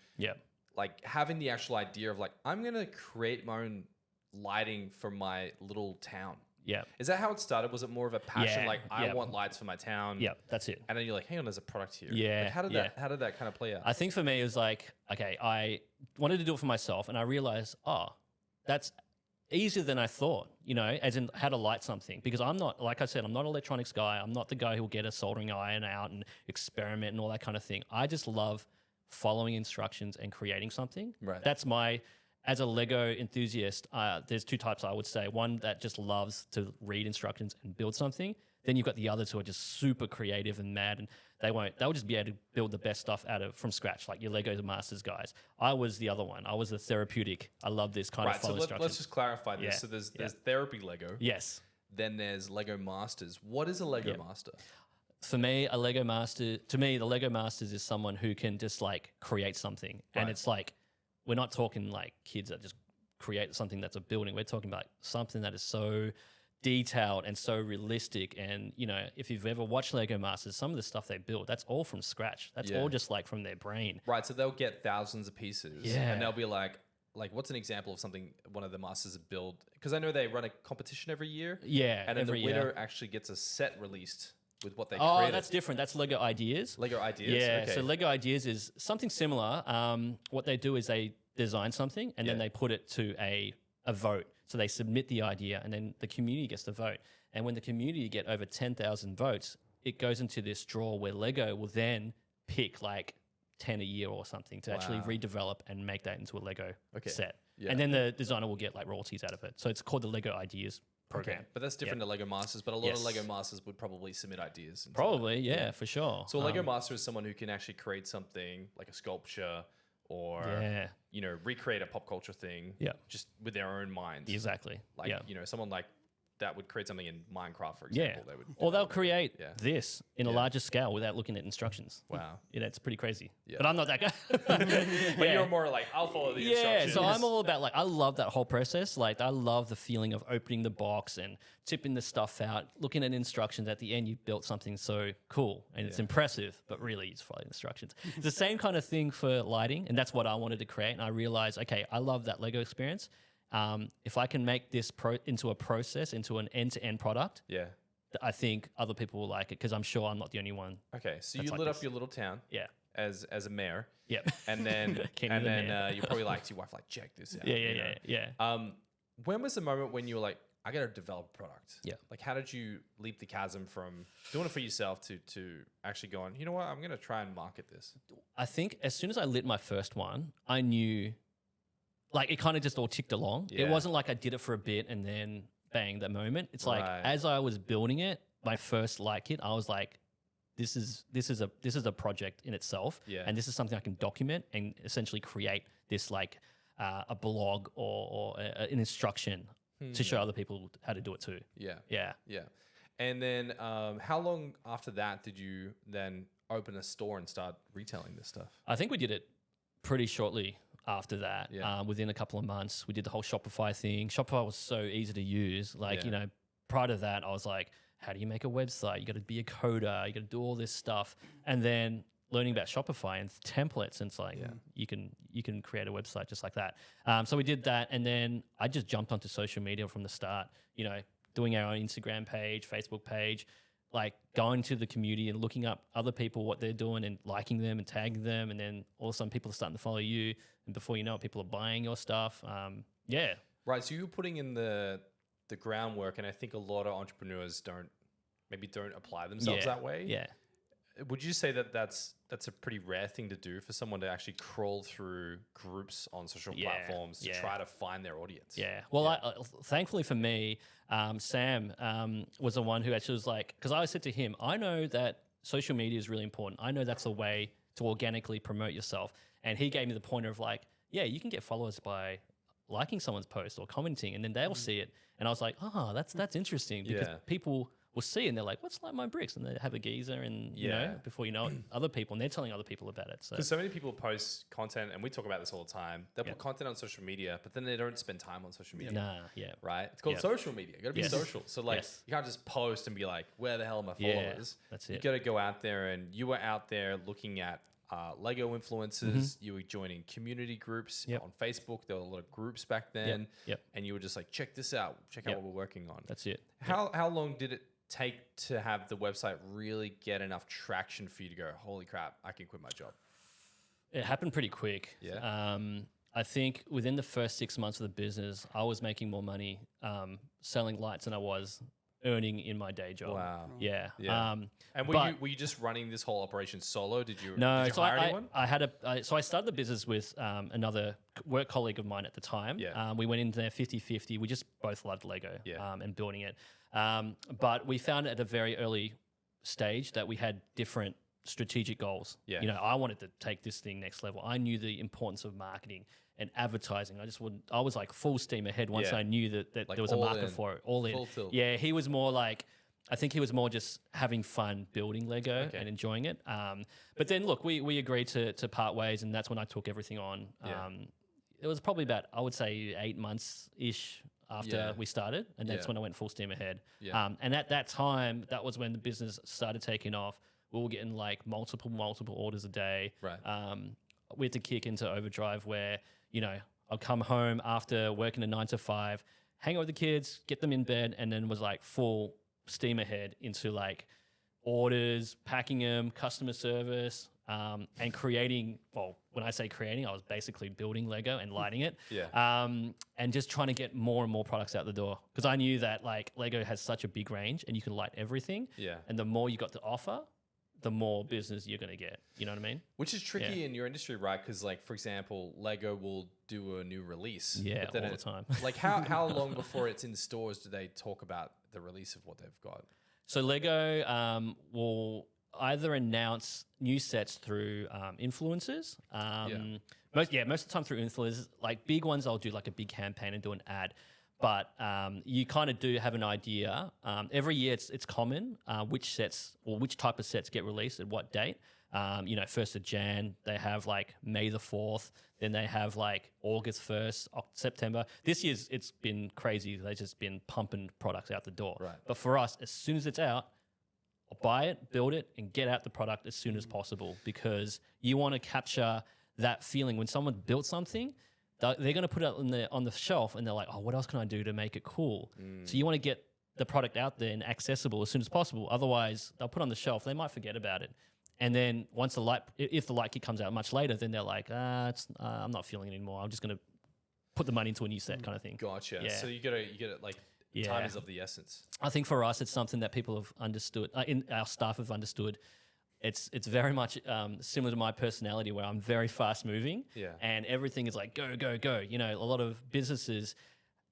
[SPEAKER 2] like having the actual idea of like, I'm going to create my own lighting for my little town?
[SPEAKER 3] Yeah.
[SPEAKER 2] Is that how it started? Was it more of a passion?
[SPEAKER 3] Yeah,
[SPEAKER 2] Like, I
[SPEAKER 3] yeah.
[SPEAKER 2] want lights for my town.
[SPEAKER 3] Yeah, that's it.
[SPEAKER 2] And then you're like, hang on, there's a product here.
[SPEAKER 3] Yeah,
[SPEAKER 2] Like, how did that kind of play out?
[SPEAKER 3] I think for me, it was like, okay, I wanted to do it for myself, and I realized, that's easier than I thought, you know, as in how to light something. Because I'm not, like I said, I'm not an electronics guy. I'm not the guy who'll get a soldering iron out and experiment and all that kind of thing. I just love following instructions and creating something.
[SPEAKER 2] Right.
[SPEAKER 3] That's as a Lego enthusiast, there's two types, I would say. One that just loves to read instructions and build something. Then you've got the others who are just super creative and mad, and they'll just be able to build the best stuff from scratch, like your Lego Masters guys. I was the other one. I was the therapeutic. I love this kind of follow instructions.
[SPEAKER 2] Let's just clarify this.
[SPEAKER 3] Yeah.
[SPEAKER 2] So there's therapy Lego.
[SPEAKER 3] Yes.
[SPEAKER 2] Then there's Lego Masters. What is a Lego Master?
[SPEAKER 3] For me, the Lego Masters is someone who can just like create something.
[SPEAKER 2] Right.
[SPEAKER 3] And it's like, we're not talking like kids that just create something that's a building. We're talking about something that is so detailed and so realistic. And, you know, if you've ever watched Lego Masters, some of the stuff they build, that's all from scratch. That's all just like from their brain.
[SPEAKER 2] Right. So they'll get thousands of pieces.
[SPEAKER 3] Yeah.
[SPEAKER 2] And they'll be like, what's an example of something one of the masters build? Because I know they run a competition every year.
[SPEAKER 3] Yeah.
[SPEAKER 2] And then
[SPEAKER 3] every
[SPEAKER 2] the winner
[SPEAKER 3] year.
[SPEAKER 2] actually gets a set released with what they
[SPEAKER 3] Oh,
[SPEAKER 2] created.
[SPEAKER 3] that's different. That's Lego Ideas.
[SPEAKER 2] Lego Ideas?
[SPEAKER 3] Yeah.
[SPEAKER 2] Okay.
[SPEAKER 3] So Lego Ideas is something similar. What they do is they design something and then they put it to a vote. So they submit the idea and then the community gets to vote. And when the community get over 10,000 votes, it goes into this draw where Lego will then pick like 10 a year or something to actually redevelop and make that into a Lego set. Yeah. And then the designer will get like royalties out of it. So it's called the Lego Ideas program.
[SPEAKER 2] Okay. But that's different to Lego Masters, but a lot of Lego Masters would probably submit ideas.
[SPEAKER 3] Probably, yeah, for sure.
[SPEAKER 2] So a Lego Master is someone who can actually create something like a sculpture or, you know, recreate a pop culture thing just with their own minds.
[SPEAKER 3] Exactly.
[SPEAKER 2] Like, you know, someone like that would create something in Minecraft, for
[SPEAKER 3] Yeah.
[SPEAKER 2] example. They would
[SPEAKER 3] Or they'll create
[SPEAKER 2] Yeah.
[SPEAKER 3] this in a larger scale without looking at instructions.
[SPEAKER 2] Wow.
[SPEAKER 3] You know, it's pretty crazy.
[SPEAKER 2] Yeah.
[SPEAKER 3] But I'm not that guy.
[SPEAKER 2] But you're more like, I'll follow the
[SPEAKER 3] Yeah,
[SPEAKER 2] instructions.
[SPEAKER 3] so I'm all about, like, I love that whole process. Like, I love the feeling of opening the box and tipping the stuff out, looking at instructions. At the end, you built something so cool and it's impressive, but really it's following instructions. It's the same kind of thing for lighting, and that's what I wanted to create. And I realized, okay, I love that Lego experience. If I can make this into a process, into an end-to-end product,
[SPEAKER 2] Yeah.
[SPEAKER 3] I think other people will like it, because I'm sure I'm not the only one.
[SPEAKER 2] Okay, so
[SPEAKER 3] That's
[SPEAKER 2] you
[SPEAKER 3] like
[SPEAKER 2] lit
[SPEAKER 3] this.
[SPEAKER 2] up your little town
[SPEAKER 3] Yeah.
[SPEAKER 2] as a mayor.
[SPEAKER 3] Yep.
[SPEAKER 2] And then
[SPEAKER 3] Kenny the mayor.
[SPEAKER 2] you probably like to your wife, like, check this out.
[SPEAKER 3] Yeah,
[SPEAKER 2] you know?
[SPEAKER 3] yeah.
[SPEAKER 2] When was the moment when you were like, I got to develop a product?
[SPEAKER 3] Yeah.
[SPEAKER 2] Like, how did you leap the chasm from doing it for yourself to actually going, you know what, I'm going to try and market this?
[SPEAKER 3] I think as soon as I lit my first one, I knew, like, it kind of just all ticked along.
[SPEAKER 2] Yeah.
[SPEAKER 3] It wasn't like I did it for a bit and then bang, that moment. It's like,
[SPEAKER 2] Right.
[SPEAKER 3] as I was building it, my first light kit, I was like, this is a project in itself.
[SPEAKER 2] Yeah.
[SPEAKER 3] And this is something I can document and essentially create this, like, a blog or an instruction to show other people how to do it too.
[SPEAKER 2] Yeah.
[SPEAKER 3] Yeah.
[SPEAKER 2] Yeah. And then how long after that did you then open a store and start retailing this stuff?
[SPEAKER 3] I think we did it pretty shortly after that.
[SPEAKER 2] Yeah.
[SPEAKER 3] Within a couple of months, we did the whole Shopify thing. Shopify was so easy to use. Like,
[SPEAKER 2] Yeah.
[SPEAKER 3] you know, prior to that, I was like, how do you make a website? You got to be a coder. You got to do all this stuff. And then learning about Shopify and templates, and it's like, you can create a website just like that. So we did that. And then I just jumped onto social media from the start, you know, doing our own Instagram page, Facebook page, like going to the community and looking up other people, what they're doing, and liking them and tagging them. And then all of a sudden people are starting to follow you. And before you know it, people are buying your stuff. Yeah.
[SPEAKER 2] Right. So you were putting in the groundwork, and I think a lot of entrepreneurs don't apply themselves that way.
[SPEAKER 3] Yeah.
[SPEAKER 2] Would you say that that's a pretty rare thing to do for someone to actually crawl through groups on social platforms to try to find their audience?
[SPEAKER 3] Yeah. Well, thankfully for me, Sam was the one who actually was like, because I said to him, I know that social media is really important. I know that's a way to organically promote yourself. And he gave me the pointer of like, yeah, you can get followers by liking someone's post or commenting, and then they'll see it. And I was like, that's interesting, because people will see and they're like, what's Light My Bricks? And they have a geezer, and you know, before you know it, other people, and they're telling other people about it. So
[SPEAKER 2] Because so many people post content, and we talk about this all the time. They'll put content on social media, but then they don't spend time on social media.
[SPEAKER 3] nah, yeah.
[SPEAKER 2] Right? It's called social media. You got to be
[SPEAKER 3] Yes.
[SPEAKER 2] social. So like,
[SPEAKER 3] Yes.
[SPEAKER 2] you can't just post and be like, where the hell are my
[SPEAKER 3] Yeah,
[SPEAKER 2] followers?
[SPEAKER 3] that's
[SPEAKER 2] You
[SPEAKER 3] it.
[SPEAKER 2] got to go out there, and you were out there looking at Lego influencers. You were joining community groups on Facebook. There were a lot of groups back then.
[SPEAKER 3] Yep.
[SPEAKER 2] And you were just like, check this out. Check out what we're working on.
[SPEAKER 3] That's it.
[SPEAKER 2] How long did it take to have the website really get enough traction for you to go, holy crap, I can quit my job?
[SPEAKER 3] It happened pretty quick.
[SPEAKER 2] Yeah.
[SPEAKER 3] I think within the first 6 months of the business, I was making more money selling lights than I was earning in my day job.
[SPEAKER 2] Wow.
[SPEAKER 3] Yeah.
[SPEAKER 2] Yeah. And
[SPEAKER 3] but-
[SPEAKER 2] were you just running this whole operation solo? Did you
[SPEAKER 3] So
[SPEAKER 2] hire anyone?
[SPEAKER 3] I started the business with another work colleague of mine at the time.
[SPEAKER 2] Yeah.
[SPEAKER 3] We went in there 50-50. We just both loved Lego
[SPEAKER 2] Yeah.
[SPEAKER 3] and building it. But we found at a very early stage that we had different strategic goals.
[SPEAKER 2] Yeah.
[SPEAKER 3] You know, I wanted to take this thing next level. I knew the importance of marketing and advertising. I was like full steam ahead once
[SPEAKER 2] Yeah.
[SPEAKER 3] I knew that
[SPEAKER 2] Like
[SPEAKER 3] there was a
[SPEAKER 2] all
[SPEAKER 3] market
[SPEAKER 2] in.
[SPEAKER 3] for it. All in.
[SPEAKER 2] Full tilt.
[SPEAKER 3] Yeah, he was more like, I think he was more just having fun building Lego
[SPEAKER 2] Okay.
[SPEAKER 3] and enjoying it. But then look, we agreed to part ways, and that's when I took everything on.
[SPEAKER 2] Yeah.
[SPEAKER 3] It was probably about, I would say, 8 months-ish after
[SPEAKER 2] Yeah.
[SPEAKER 3] we started, and that's
[SPEAKER 2] Yeah.
[SPEAKER 3] when I went full steam ahead.
[SPEAKER 2] Yeah.
[SPEAKER 3] And at that time, that was when the business started taking off. We were getting like multiple orders a day.
[SPEAKER 2] Right.
[SPEAKER 3] We had to kick into overdrive where, you know, I'd come home after working a 9 to 5, hang out with the kids, get them in bed, and then was like full steam ahead into like orders, packing them, customer service, and creating. Well, when I say creating, I was basically building Lego and lighting it.
[SPEAKER 2] Yeah.
[SPEAKER 3] And just trying to get more and more products out the door, because I knew that like Lego has such a big range and you can light everything.
[SPEAKER 2] Yeah.
[SPEAKER 3] And the more you got to offer, the more business you're going to get. You know what I mean?
[SPEAKER 2] Which is tricky in your industry, right? Because, like, for example, Lego will do a new release.
[SPEAKER 3] Yeah,
[SPEAKER 2] but then
[SPEAKER 3] all the time.
[SPEAKER 2] Like, how long before it's in the stores do they talk about the release of what they've got?
[SPEAKER 3] So Lego will either announce new sets through influencers. Most of the time through influencers. Like big ones, I'll do like a big campaign and do an ad. but you kind of do have an idea. Every year it's common which sets or which type of sets get released at what date. You know, 1st of Jan, they have like May the 4th, then they have like August 1st, September. This year's it's been crazy. They've just been pumping products out the door.
[SPEAKER 2] Right.
[SPEAKER 3] But for us, as soon as it's out, buy it, build it, and get out the product as soon as possible, because you want to capture that feeling when someone built something. They're going to put it on the shelf and they're like, oh, what else can I do to make it cool? So you want to get the product out there and accessible as soon as possible. Otherwise, they'll put it on the shelf. They might forget about it. And then once if the light kit comes out much later, then they're like, I'm not feeling it anymore. I'm just going to put the money into a new set kind of thing.
[SPEAKER 2] Gotcha.
[SPEAKER 3] Yeah.
[SPEAKER 2] So you get it like time is of the essence.
[SPEAKER 3] I think for us, it's something that people have understood, our staff have understood. It's very much similar to my personality, where I'm very fast moving, and everything is like go, go, go. You know, a lot of businesses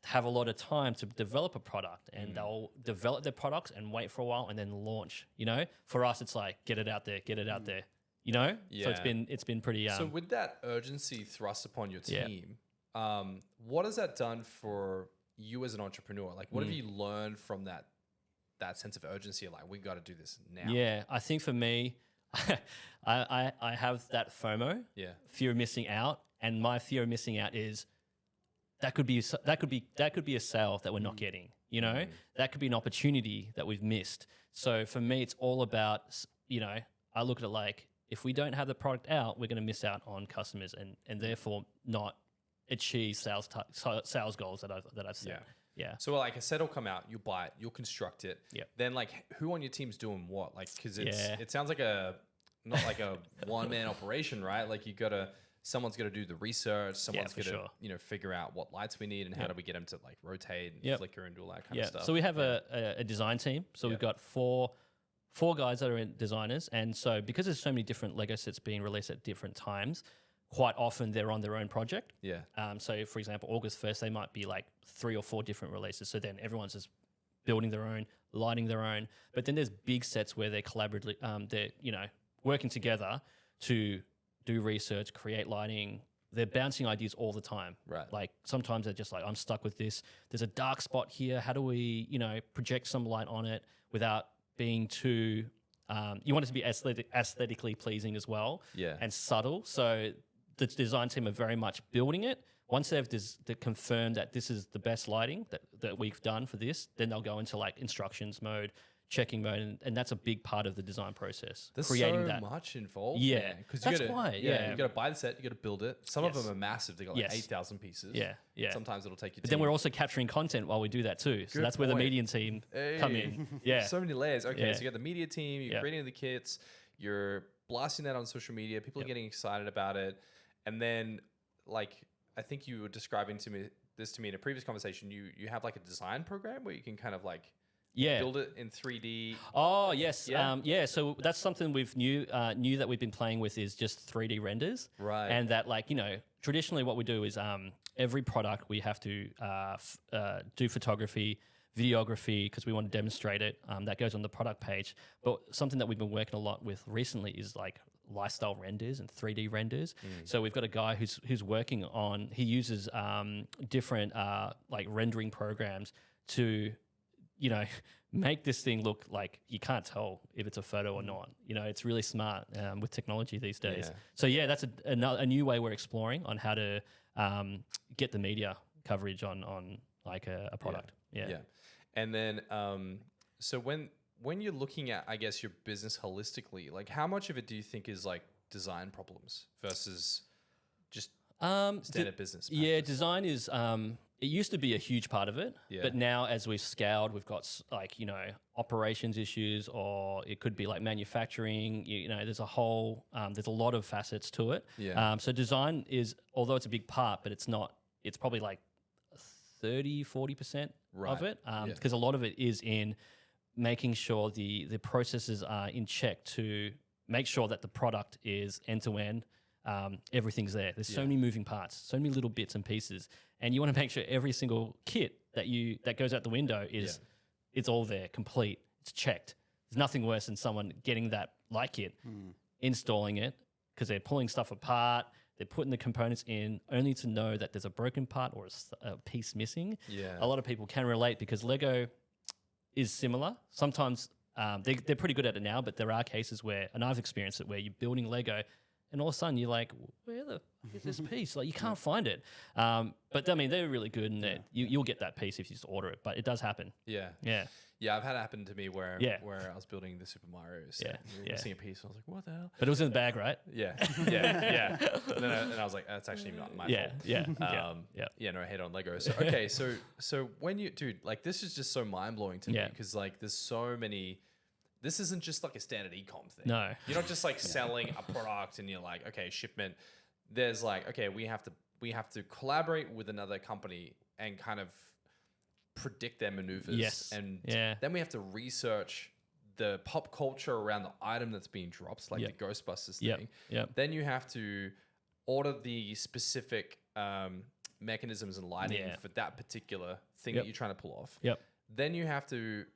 [SPEAKER 3] have a lot of time to develop a product, and they'll develop their products and wait for a while and then launch. You know, for us, it's like get it out there, get it out there. You know, so it's been pretty.
[SPEAKER 2] So with that urgency thrust upon your team, what has that done for you as an entrepreneur? Like, what have you learned from that sense of urgency? Like, we got to do this now.
[SPEAKER 3] Yeah, I think for me, I have that FOMO, fear of missing out, and my fear of missing out is that could be a sale that we're not getting. You know, that could be an opportunity that we've missed. So for me, it's all about, you know, I look at it like, if we don't have the product out, we're going to miss out on customers and therefore not achieve sales goals that I've set. Yeah.
[SPEAKER 2] So like a set will come out, you'll buy it, you'll construct it.
[SPEAKER 3] Yep.
[SPEAKER 2] Then like who on your team's doing what? Like, cause it sounds like not like a one man operation, right? Like someone's got to do the research. Someone's got to, you know, figure out what lights we need and how do we get them to like rotate and flicker and do all that kind of stuff.
[SPEAKER 3] So we have a design team. So we've got four guys that are designers. And so because there's so many different Lego sets being released at different times, quite often they're on their own project.
[SPEAKER 2] Yeah. So
[SPEAKER 3] for example, August 1st, they might be like 3 or 4 different releases. So then everyone's just building their own, lighting their own. But then there's big sets where they're collaboratively, they're, you know, working together to do research, create lighting. They're bouncing ideas all the time.
[SPEAKER 2] Right.
[SPEAKER 3] Like sometimes they're just like, I'm stuck with this. There's a dark spot here. How do we, you know, project some light on it without being too, you want it to be aesthetically pleasing as well.
[SPEAKER 2] Yeah.
[SPEAKER 3] And subtle. So the design team are very much building it. Once they've confirmed that this is the best lighting that we've done for this, then they'll go into like instructions mode, checking mode, and that's a big part of the design process.
[SPEAKER 2] There's
[SPEAKER 3] creating
[SPEAKER 2] so
[SPEAKER 3] that.
[SPEAKER 2] much involved.
[SPEAKER 3] Yeah,
[SPEAKER 2] because
[SPEAKER 3] you got
[SPEAKER 2] to buy the set, you got to build it. Some of them are massive. They got like 8,000 pieces.
[SPEAKER 3] Yeah.
[SPEAKER 2] Sometimes it'll take you.
[SPEAKER 3] But then we're also capturing content while we do that too. So that's where the media team come in. Yeah,
[SPEAKER 2] so many layers. Okay, so you got the media team. You're creating the kits. You're blasting that on social media. People are getting excited about it, and then like I think you were describing to me in a previous conversation. You have like a design program where you can kind of like build it in 3D.
[SPEAKER 3] Oh yes, So that's something we've new that we've been playing with is just 3D renders.
[SPEAKER 2] Right.
[SPEAKER 3] And that like, you know, traditionally what we do is every product we have to do photography, videography because we want to demonstrate it. That goes on the product page. But something that we've been working a lot with recently is like lifestyle renders and 3D renders. So we've got a guy who's working on. He uses different like rendering programs to, you know, make this thing look like you can't tell if it's a photo or not. You know, it's really smart with technology these days. Yeah. So yeah, that's a new way we're exploring on how to get the media coverage on like a product. Yeah.
[SPEAKER 2] And then, so when you're looking at, I guess, your business holistically, like how much of it do you think is like design problems versus just standard business practice?
[SPEAKER 3] Yeah, design is, it used to be a huge part of it, but now as we've scaled, we've got like, you know, operations issues, or it could be like manufacturing, you know, there's a lot of facets to it.
[SPEAKER 2] Yeah.
[SPEAKER 3] So design is, although it's a big part, but it's probably like 30-40% of it, because a lot of it is in making sure the processes are in check to make sure that the product is end to end. Everything's there. There's so many moving parts, so many little bits and pieces, and you want to make sure every single kit that goes out the window is it's all there, complete. It's checked. There's nothing worse than someone getting that light kit, installing it because they're pulling stuff apart. They're putting the components in only to know that there's a broken part or a piece missing.
[SPEAKER 2] Yeah.
[SPEAKER 3] A lot of people can relate because Lego is similar. Sometimes they're pretty good at it now, but there are cases where, and I've experienced it, where you're building Lego and all of a sudden you're like, where the fuck is this piece? Like, you can't find it. But I mean, they're really good, and you'll get that piece if you just order it. But it does happen.
[SPEAKER 2] Yeah.
[SPEAKER 3] Yeah.
[SPEAKER 2] Yeah, I've had it happen to me where I was building the Super Mario set. And missing a piece. I was like, what the hell?
[SPEAKER 3] But it was in the bag, right?
[SPEAKER 2] Yeah. And then I was like, that's actually not my fault.
[SPEAKER 3] Yeah.
[SPEAKER 2] No, I hate on Lego. So okay, so when you, dude, like, this is just so mind blowing to me, because like there's so many. This isn't just like a standard e-com thing.
[SPEAKER 3] No.
[SPEAKER 2] You're not just like selling a product and you're like, okay, shipment. There's like, okay, we have to collaborate with another company and kind of predict their maneuvers.
[SPEAKER 3] Yes.
[SPEAKER 2] And then we have to research the pop culture around the item that's being dropped, like the Ghostbusters thing. Then you have to order the specific mechanisms and lighting for that particular thing that you're trying to pull off. Then you have to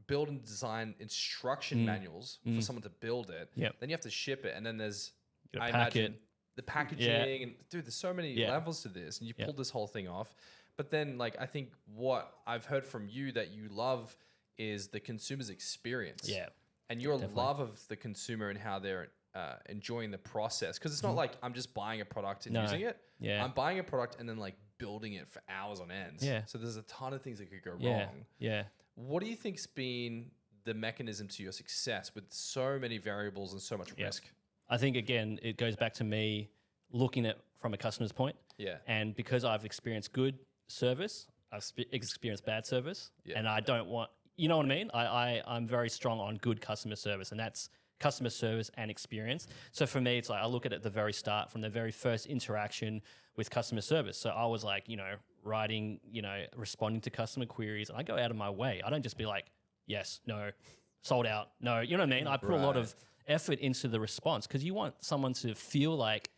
[SPEAKER 2] build and design instruction manuals for someone to build it. Then you have to ship it, and then there's, I imagine, the packaging. And dude, there's so many levels to this, and you pulled this whole thing off. But then, like, I think what I've heard from you that you love is the consumer's experience. And your love of the consumer and how they're enjoying the process. Because it's not like I'm just buying a product and using it. I'm buying a product and then like building it for hours on end. So there's a ton of things that could go wrong. What do you think's been the mechanism to your success with so many variables and so much risk?
[SPEAKER 3] I think, again, it goes back to me looking at from a customer's point. And because I've experienced good service, I've experienced bad service, and I don't want, you know what I mean? I'm very strong on good customer service, and that's customer service and experience. So for me, it's like I look at it at the very start, from the very first interaction with customer service. So I was like, writing, responding to customer queries. I go out of my way. I don't just be like, yes, no, sold out, no. You know what I mean? I put a lot of effort into the response, because you want someone to feel like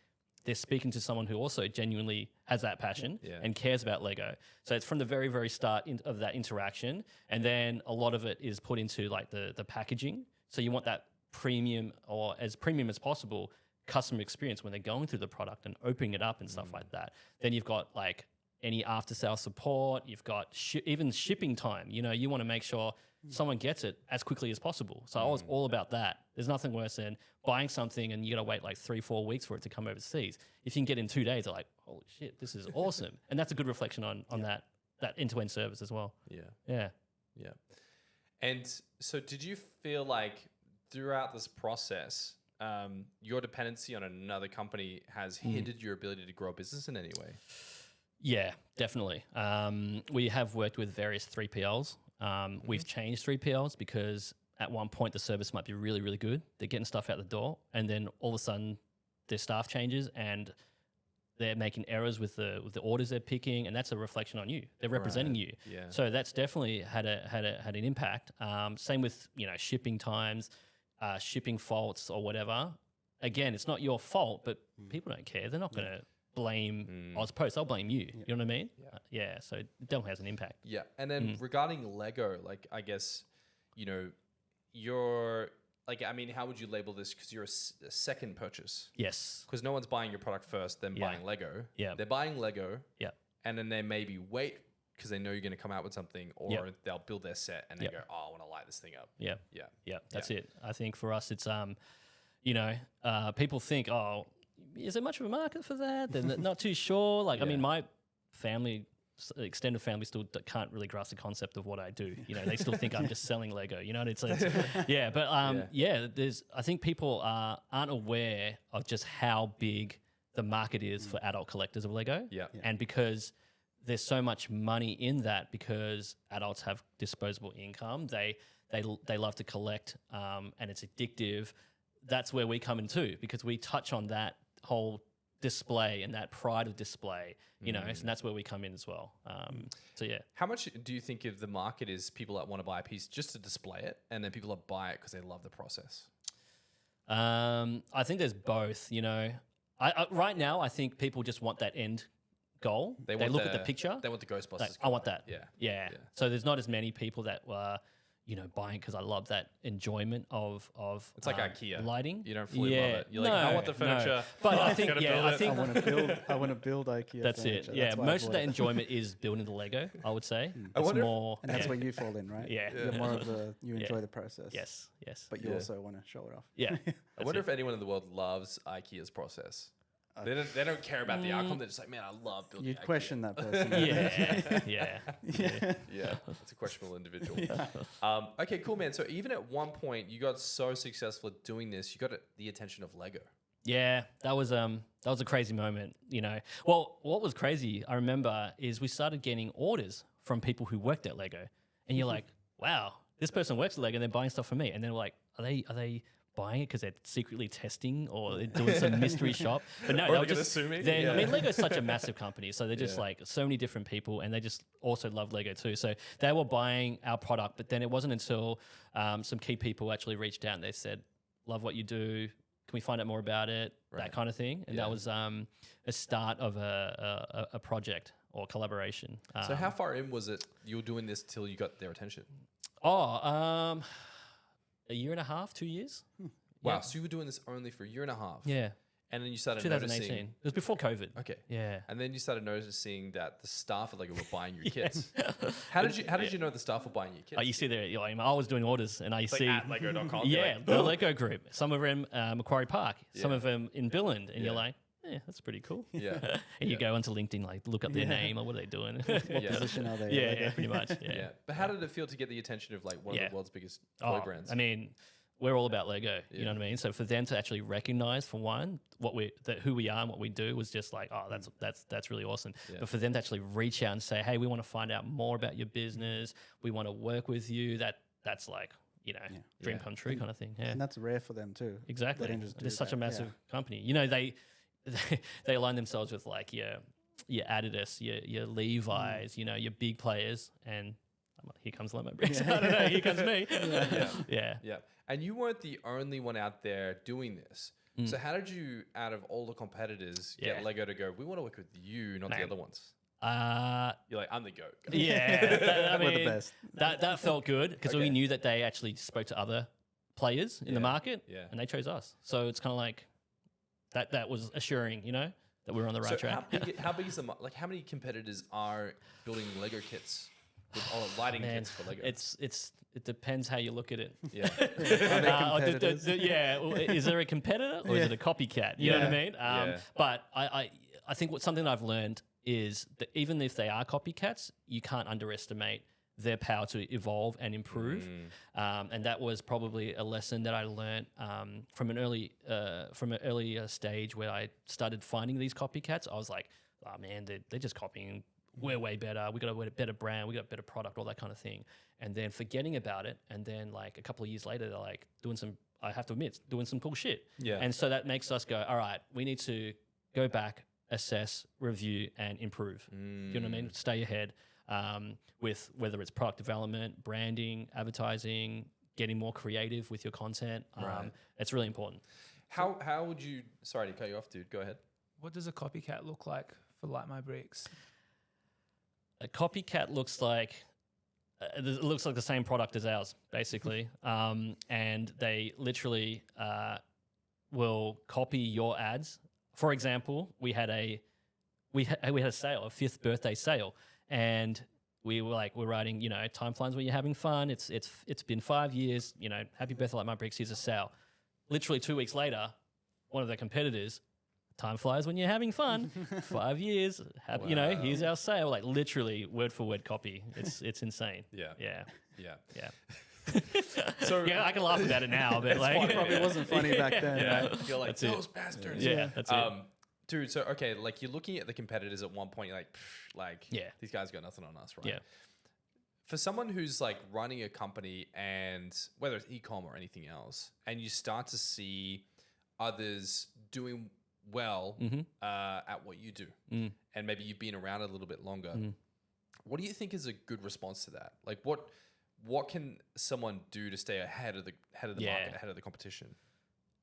[SPEAKER 3] they're speaking to someone who also genuinely has that passion and cares about Lego. So it's from the very, very start of that interaction. And then a lot of it is put into like the packaging. So you want that premium, or as premium as possible, customer experience when they're going through the product and opening it up and stuff like that. Then you've got like any after sale support. You've got even shipping time. You want to make sure someone gets it as quickly as possible. So I was all about that. There's nothing worse than buying something and you got to wait like 3-4 weeks for it to come overseas. If you can get in 2 days, they're like, holy shit, this is awesome. And that's a good reflection on that end-to-end service as well. Yeah.
[SPEAKER 2] And so did you feel like throughout this process, your dependency on another company has hindered your ability to grow a business in any way?
[SPEAKER 3] Yeah, definitely. We have worked with various 3PLs. We've changed 3PLs because at one point the service might be really, really good. They're getting stuff out the door, and then all of a sudden their staff changes and they're making errors with the orders they're picking, and that's a reflection on you. They're representing you. So that's definitely had an impact. Same with shipping times, shipping faults or whatever. Again, it's not your fault, but people don't care. They're not going to blame Ozpost. They'll blame you. You know what I mean? So it definitely has an impact.
[SPEAKER 2] And then regarding Lego, like, I guess, you're like, I mean, how would you label this? Because you're a second purchase.
[SPEAKER 3] Yes.
[SPEAKER 2] Because no one's buying your product first, then buying Lego. They're buying Lego. And then they maybe wait because they know you're going to come out with something, or they'll build their set and they go, oh, I want to light this thing up.
[SPEAKER 3] That's it. I think for us, it's, people think, oh, is there much of a market for that? They're not too sure. Like, I mean, my family, extended family, still can't really grasp the concept of what I do. They still think I'm just selling Lego. It's there's. I think people aren't aware of just how big the market is for adult collectors of Lego. And because there's so much money in that, because adults have disposable income, they love to collect, and it's addictive. That's where we come in too, because we touch on that whole display and that pride of display, so that's where we come in as well. How much do you think of the market is people that want to buy a piece just to display it, and then people that buy it because they love the process? I think there's both. Right now, I think people just want that end goal. They look at the picture.
[SPEAKER 2] They want the Ghostbusters.
[SPEAKER 3] Like, I want that. So there's not as many people that buying because I love that enjoyment of
[SPEAKER 2] It's like IKEA
[SPEAKER 3] lighting.
[SPEAKER 2] You don't fully love it. You're like, I want the furniture.
[SPEAKER 3] But I think,
[SPEAKER 4] I want to build IKEA.
[SPEAKER 3] That's
[SPEAKER 4] furniture.
[SPEAKER 3] it. Yeah,
[SPEAKER 4] That's why I
[SPEAKER 3] most of
[SPEAKER 4] bought
[SPEAKER 3] that
[SPEAKER 4] it.
[SPEAKER 3] enjoyment is building the Lego. I would say.
[SPEAKER 2] I
[SPEAKER 3] It's
[SPEAKER 2] wonder if-
[SPEAKER 3] more,
[SPEAKER 4] And that's where you fall in, right?
[SPEAKER 3] Yeah.
[SPEAKER 4] You're more of you enjoy the process.
[SPEAKER 3] Yes.
[SPEAKER 4] But you also want to show it off.
[SPEAKER 3] Yeah.
[SPEAKER 2] I wonder if anyone in the world loves IKEA's process. They don't care about the outcome. They're just like, man, I love building.
[SPEAKER 4] You'd
[SPEAKER 2] IKEA.
[SPEAKER 4] question that person.
[SPEAKER 3] Yeah.
[SPEAKER 2] Yeah, that's a questionable individual. Okay, cool, man. So even at one point, you got so successful at doing this, you got the attention of Lego.
[SPEAKER 3] Yeah, that was a crazy moment, Well, what was crazy, I remember, is we started getting orders from people who worked at Lego. And you're like, wow, this person works at Lego and they're buying stuff for me. And then we're like, are they buying it because they're secretly testing or they're doing some mystery shop? But no,
[SPEAKER 2] Or
[SPEAKER 3] they
[SPEAKER 2] just assuming.
[SPEAKER 3] I mean, Lego's such a massive company, so they're just like so many different people, and they just also love Lego too. So they were buying our product, but then it wasn't until some key people actually reached out and they said, "Love what you do. Can we find out more about it?" That kind of thing, and that was a start of a project or collaboration.
[SPEAKER 2] So how far in was it you were doing this till you got their attention?
[SPEAKER 3] A year and a half, 2 years.
[SPEAKER 2] Wow,
[SPEAKER 3] Yeah.
[SPEAKER 2] so you were doing this only for a year and a half.
[SPEAKER 3] Yeah,
[SPEAKER 2] And then you started
[SPEAKER 3] 2018.
[SPEAKER 2] noticing.
[SPEAKER 3] It was before COVID.
[SPEAKER 2] Okay.
[SPEAKER 3] Yeah.
[SPEAKER 2] And then you started noticing that the staff at Lego were buying your kits. How did you know the staff were buying your kits?
[SPEAKER 3] You see there, I was doing orders, and I see
[SPEAKER 2] at Lego.com.
[SPEAKER 3] yeah, the Lego group. Some of them Macquarie Park, some of them in Billund, and you're like, that's pretty cool.
[SPEAKER 2] Yeah.
[SPEAKER 3] And you go onto LinkedIn, like look up their name, or what are they doing?
[SPEAKER 2] Yeah.
[SPEAKER 4] Position are they?
[SPEAKER 3] yeah, pretty much. Yeah.
[SPEAKER 2] Yeah. But how did it feel to get the attention of like one of the world's biggest toy brands?
[SPEAKER 3] I mean, we're all about Lego. You know what I mean? So for them to actually recognize, for one, who we are and what we do was just like, that's really awesome.
[SPEAKER 2] Yeah.
[SPEAKER 3] But for them to actually reach out and say, hey, we want to find out more about your business. We want to work with you. That's like, dream come true kind of thing. Yeah.
[SPEAKER 4] And that's rare for them too.
[SPEAKER 3] Exactly.
[SPEAKER 4] They don't just do
[SPEAKER 3] They're such a
[SPEAKER 4] that.
[SPEAKER 3] massive company. They align themselves with like your Adidas, your Levi's, your big players, and here comes Lemon Bricks. I don't know. Here comes me.
[SPEAKER 2] Yeah. And you weren't the only one out there doing this. So how did you, out of all the competitors, get Lego to go, we want to work with you, not the other ones? You're like, I'm the GOAT.
[SPEAKER 3] Yeah.
[SPEAKER 4] We're the best.
[SPEAKER 3] That felt good because we knew that they actually spoke to other players in the market, and they chose us. So it's kind of like that was assuring, that we were on the right track.
[SPEAKER 2] How big is the like? How many competitors are building Lego kits with all lighting kits for Lego?
[SPEAKER 3] It depends how you look at it.
[SPEAKER 2] Yeah.
[SPEAKER 4] Are they competitors?
[SPEAKER 3] Is there a competitor or is it a copycat? You know what I mean?
[SPEAKER 2] Yeah.
[SPEAKER 3] But I think something I've learned is that even if they are copycats, you can't underestimate their power to evolve and improve. And that was probably a lesson that I learned from an early stage where I started finding these copycats. I was like, oh man, they're just copying. We're way better. We got a better brand. We got a better product, all that kind of thing. And then forgetting about it. And then like a couple of years later, they're like doing some cool shit.
[SPEAKER 2] Yeah.
[SPEAKER 3] And so that makes us go, all right, we need to go back, assess, review, and improve. You know what I mean? Stay ahead with whether it's product development, branding, advertising, getting more creative with your content. It's really important.
[SPEAKER 2] How would you? Sorry to cut you off, dude. Go ahead.
[SPEAKER 5] What does a copycat look like for Light My Bricks?
[SPEAKER 3] A copycat looks like the same product as ours, basically, and they literally will copy your ads. For example, we had a sale, a 5th birthday sale, and we were like, we're writing, time flies when you're having fun. It's been 5 years, happy birthday, Like My Bricks. Here's a sale. Literally 2 weeks later, one of their competitors. Time flies when you're having fun. 5 years, here's our sale. Like literally word for word copy. It's insane.
[SPEAKER 2] Yeah.
[SPEAKER 3] So I can laugh about it now, but like
[SPEAKER 4] Probably wasn't funny back then.
[SPEAKER 2] You're like,
[SPEAKER 3] That's it.
[SPEAKER 2] those bastards.
[SPEAKER 3] yeah, that's it.
[SPEAKER 2] Dude, so okay, like you're looking at the competitors at one point, you're like, these guys got nothing on us, right?
[SPEAKER 3] Yeah.
[SPEAKER 2] For someone who's like running a company, and whether it's e-com or anything else, and you start to see others doing well at what you do, and maybe you've been around a little bit longer, what do you think is a good response to that? Like what can someone do to stay ahead of the market, ahead of the competition?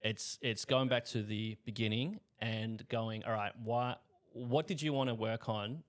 [SPEAKER 3] It's going back to the beginning and going, all right, what did you want to work on,